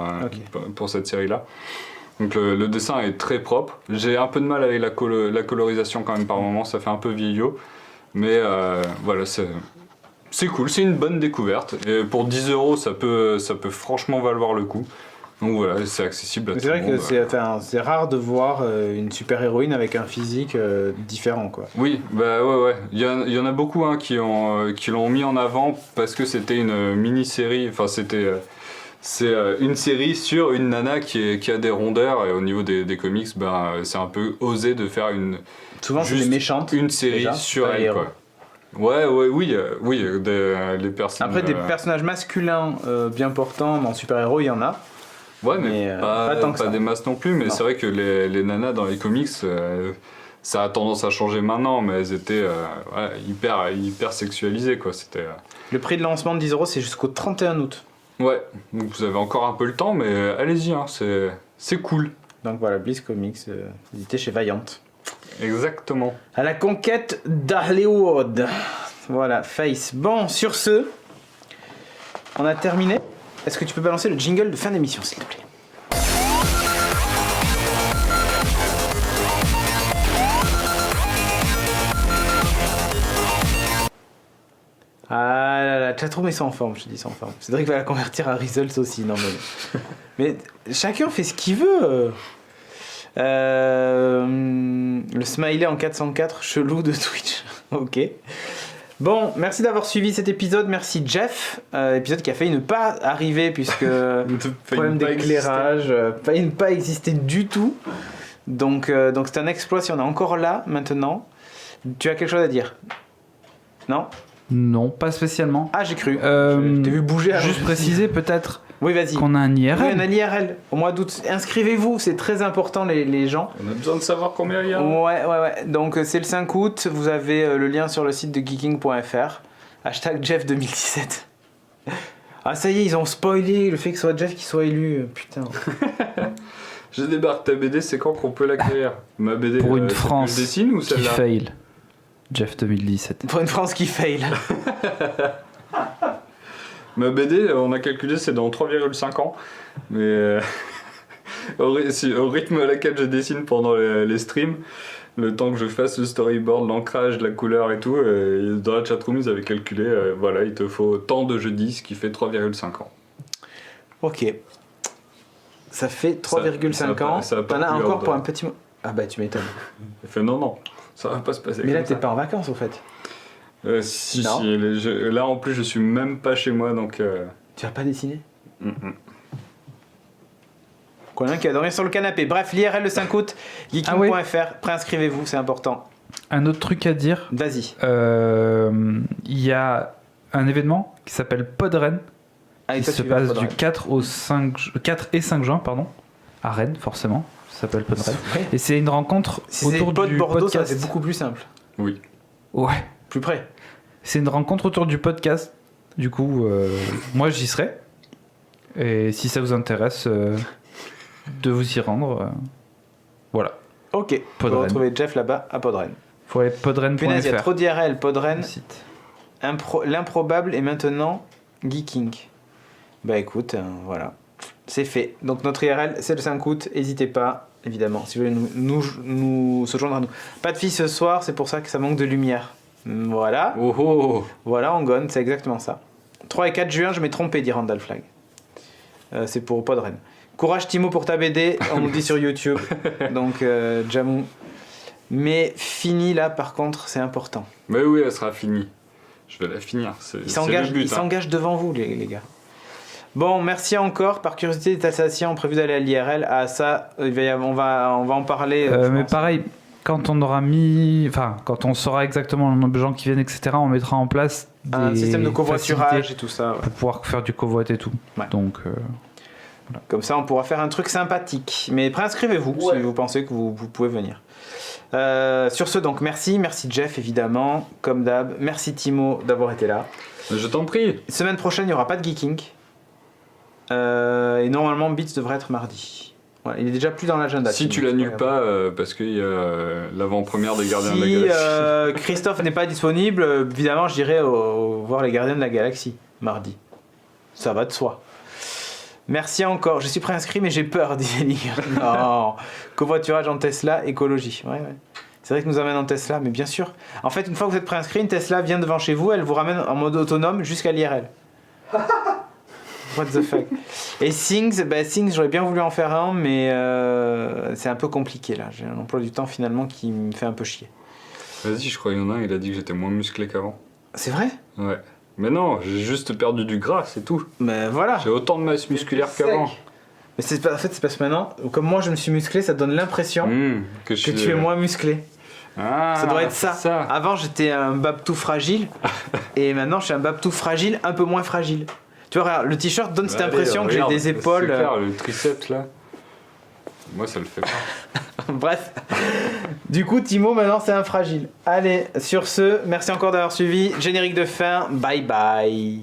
cette série-là. Donc le dessin est très propre. J'ai un peu de mal avec la colorisation quand même par moment, ça fait un peu vieillot. Mais voilà, c'est cool, c'est une bonne découverte. Et pour 10€, ça peut franchement valoir le coup. Donc voilà, c'est accessible à tout le monde. C'est vrai que c'est rare de voir une super-héroïne avec un physique différent, quoi. Oui, bah ouais. Il y en a beaucoup hein, qui l'ont mis en avant parce que c'était une mini-série, enfin c'est une série sur une nana qui a des rondeurs et au niveau des comics, c'est un peu osé de faire Souvent c'est des méchantes. Une série déjà, sur pas les elle héros. quoi. Oui, les personnes. Après des personnages masculins bien portants dans super-héros, il y en a. Ouais, mais pas tant que ça. des masses non plus, mais c'est vrai que les nanas dans les comics, ça a tendance à changer maintenant, mais elles étaient hyper sexualisées quoi. C'était. Le prix de lancement de 10€, c'est jusqu'au 31 août. Ouais, donc vous avez encore un peu le temps, mais allez-y, hein, c'est cool. Donc voilà, Bliss Comics, édité chez Valiant. Exactement. À la conquête d'Hollywood. Voilà, Face. Bon, sur ce, on a terminé. Est-ce que tu peux balancer le jingle de fin d'émission, s'il te plaît ? Ah là là, chatroom est sans forme, je te dis sans forme. Cédric va la convertir à results aussi, non mais... mais chacun fait ce qu'il veut. Le smiley en 404, chelou de Twitch. Ok. Bon, merci d'avoir suivi cet épisode. Merci Jeff. Épisode qui a failli ne pas arriver puisque problème d'éclairage, failli ne pas exister du tout. Donc c'est un exploit si on est encore là maintenant. Tu as quelque chose à dire? Non? Non, pas spécialement. Ah, j'ai cru. Je t'ai vu bouger. Juste préciser peut-être Oui, vas-y. qu'on a un IRL. Oui, on a l'IRL au mois d'août. Inscrivez-vous, c'est très important les gens. On a besoin de savoir combien il y a. Ouais. Donc c'est le 5 août. Vous avez le lien sur le site de geeking.fr. Hashtag Jeff 2017. Ah, ça y est, ils ont spoilé le fait que ce soit Jeff qui soit élu. Putain. Je débarque ta BD, c'est quand qu'on peut l'acquérir? Ma BD, Pour une celle que France je dessine ou qui celle-là? fail. Jeff 2017. Pour une France qui fail. Ma BD, on a calculé, c'est dans 3,5 ans. Mais au rythme à laquelle je dessine pendant les streams, le temps que je fasse le storyboard, l'ancrage, la couleur et tout, dans la chatroom, ils avaient calculé, voilà, il te faut tant de jeudis, ce qui fait 3,5 ans. Ok. Ça fait 3,5 ans. ça va pas T'en as plus encore hors pour de- un petit mot. Ah bah tu m'étonnes. Il fait non, ça va pas se passer Mais là comme t'es ça. pas en vacances au fait. Si, Non. là en plus je suis même pas chez moi donc... Tu vas pas dessiner? mm. Combien qui va dormir sur le canapé. Bref, l'IRL le 5 août, geeking.fr, préinscrivez-vous, c'est important. Un autre truc à dire, Vas-y. il y a un événement qui s'appelle Podren Allez, qui toi, se tu vas passe Podren. du 4 et 5 juin, pardon, à Rennes forcément, ça s'appelle Podren. Ouais. Et c'est une rencontre Si c'est autour pas de du Bordeaux, podcast. ça c'est beaucoup plus simple. Oui. Ouais. Plus près. C'est une rencontre autour du podcast. Du coup, moi j'y serai. Et si ça vous intéresse de vous y rendre, voilà. Ok. Vous Podren. retrouvez Jeff là-bas à Podren. Faut aller Punaise, il y a podren.fr. trop d'IRL. Podren, le site. l'improbable est maintenant geeking. Bah écoute, voilà. C'est fait. Donc notre IRL, c'est le 5 août. N'hésitez pas, évidemment, si vous voulez nous se joindre à nous. Pas de filles ce soir, c'est pour ça que ça manque de lumière. Voilà. Oh oh. Voilà, Angon, c'est exactement ça. 3 et 4 juin, je m'ai trompé, dit Randall Flag. C'est pour Podren. Courage Timo pour ta BD, on nous dit sur YouTube. Donc, Jamou. Mais fini là, par contre, c'est important. Mais oui, elle sera finie. Je vais la finir. C'est Il le s'engage, but. il s'engage devant vous, les gars. Bon, merci encore. Par curiosité, des Alsaciens ont prévu d'aller à l'IRL. Ah, ça, on va en parler. je Mais pense. pareil, quand on aura mis. Enfin, quand on saura exactement le nombre de gens qui viennent, etc., on mettra en place Un des système de covoiturage facilités et tout ça. Ouais. pour pouvoir faire du covoit et tout. Ouais. Donc, Comme ça, on pourra faire un truc sympathique. Mais préinscrivez-vous si vous pensez que vous pouvez venir. Sur ce, donc, merci Jeff, évidemment, comme d'hab. Merci Timo d'avoir été là. Je t'en prie. Semaine prochaine, il n'y aura pas de geeking. Et normalement, Beats devrait être mardi. Voilà, il est déjà plus dans l'agenda. Si Timo, tu l'annules regarde. pas, parce qu'il y a l'avant-première des Gardiens de la Si Galaxie. Christophe n'est pas disponible, évidemment, j'irai voir les Gardiens de la Galaxie mardi. Ça va de soi. Merci encore. Je suis préinscrit, mais j'ai peur, dit Ellie. Non. Covoiturage en Tesla, écologie. Ouais. C'est vrai que nous amène en Tesla, mais bien sûr. En fait, une fois que vous êtes préinscrit, une Tesla vient devant chez vous, elle vous ramène en mode autonome jusqu'à l'IRL. What the fuck. Et Things, j'aurais bien voulu en faire un, mais c'est un peu compliqué là. J'ai un emploi du temps finalement qui me fait un peu chier. Vas-y, je crois qu'il y en a un, il a dit que j'étais moins musclé qu'avant. C'est vrai? Ouais. Mais non, j'ai juste perdu du gras, c'est tout. Mais voilà. J'ai autant de masse musculaire qu'avant. Mais en fait, c'est parce que maintenant, comme moi je me suis musclé, ça donne l'impression Que que tu es moins musclé. Ah, Ça doit être ça. Avant, j'étais un babtou fragile, et maintenant, je suis un babtou fragile, un peu moins fragile. Tu vois, regarde, le t-shirt donne cette impression que j'ai des épaules. C'est clair, le triceps là. Moi, ça le fait pas. Bref. Du coup, Timo, maintenant, c'est un fragile. Allez, sur ce, merci encore d'avoir suivi. Générique de fin. Bye bye.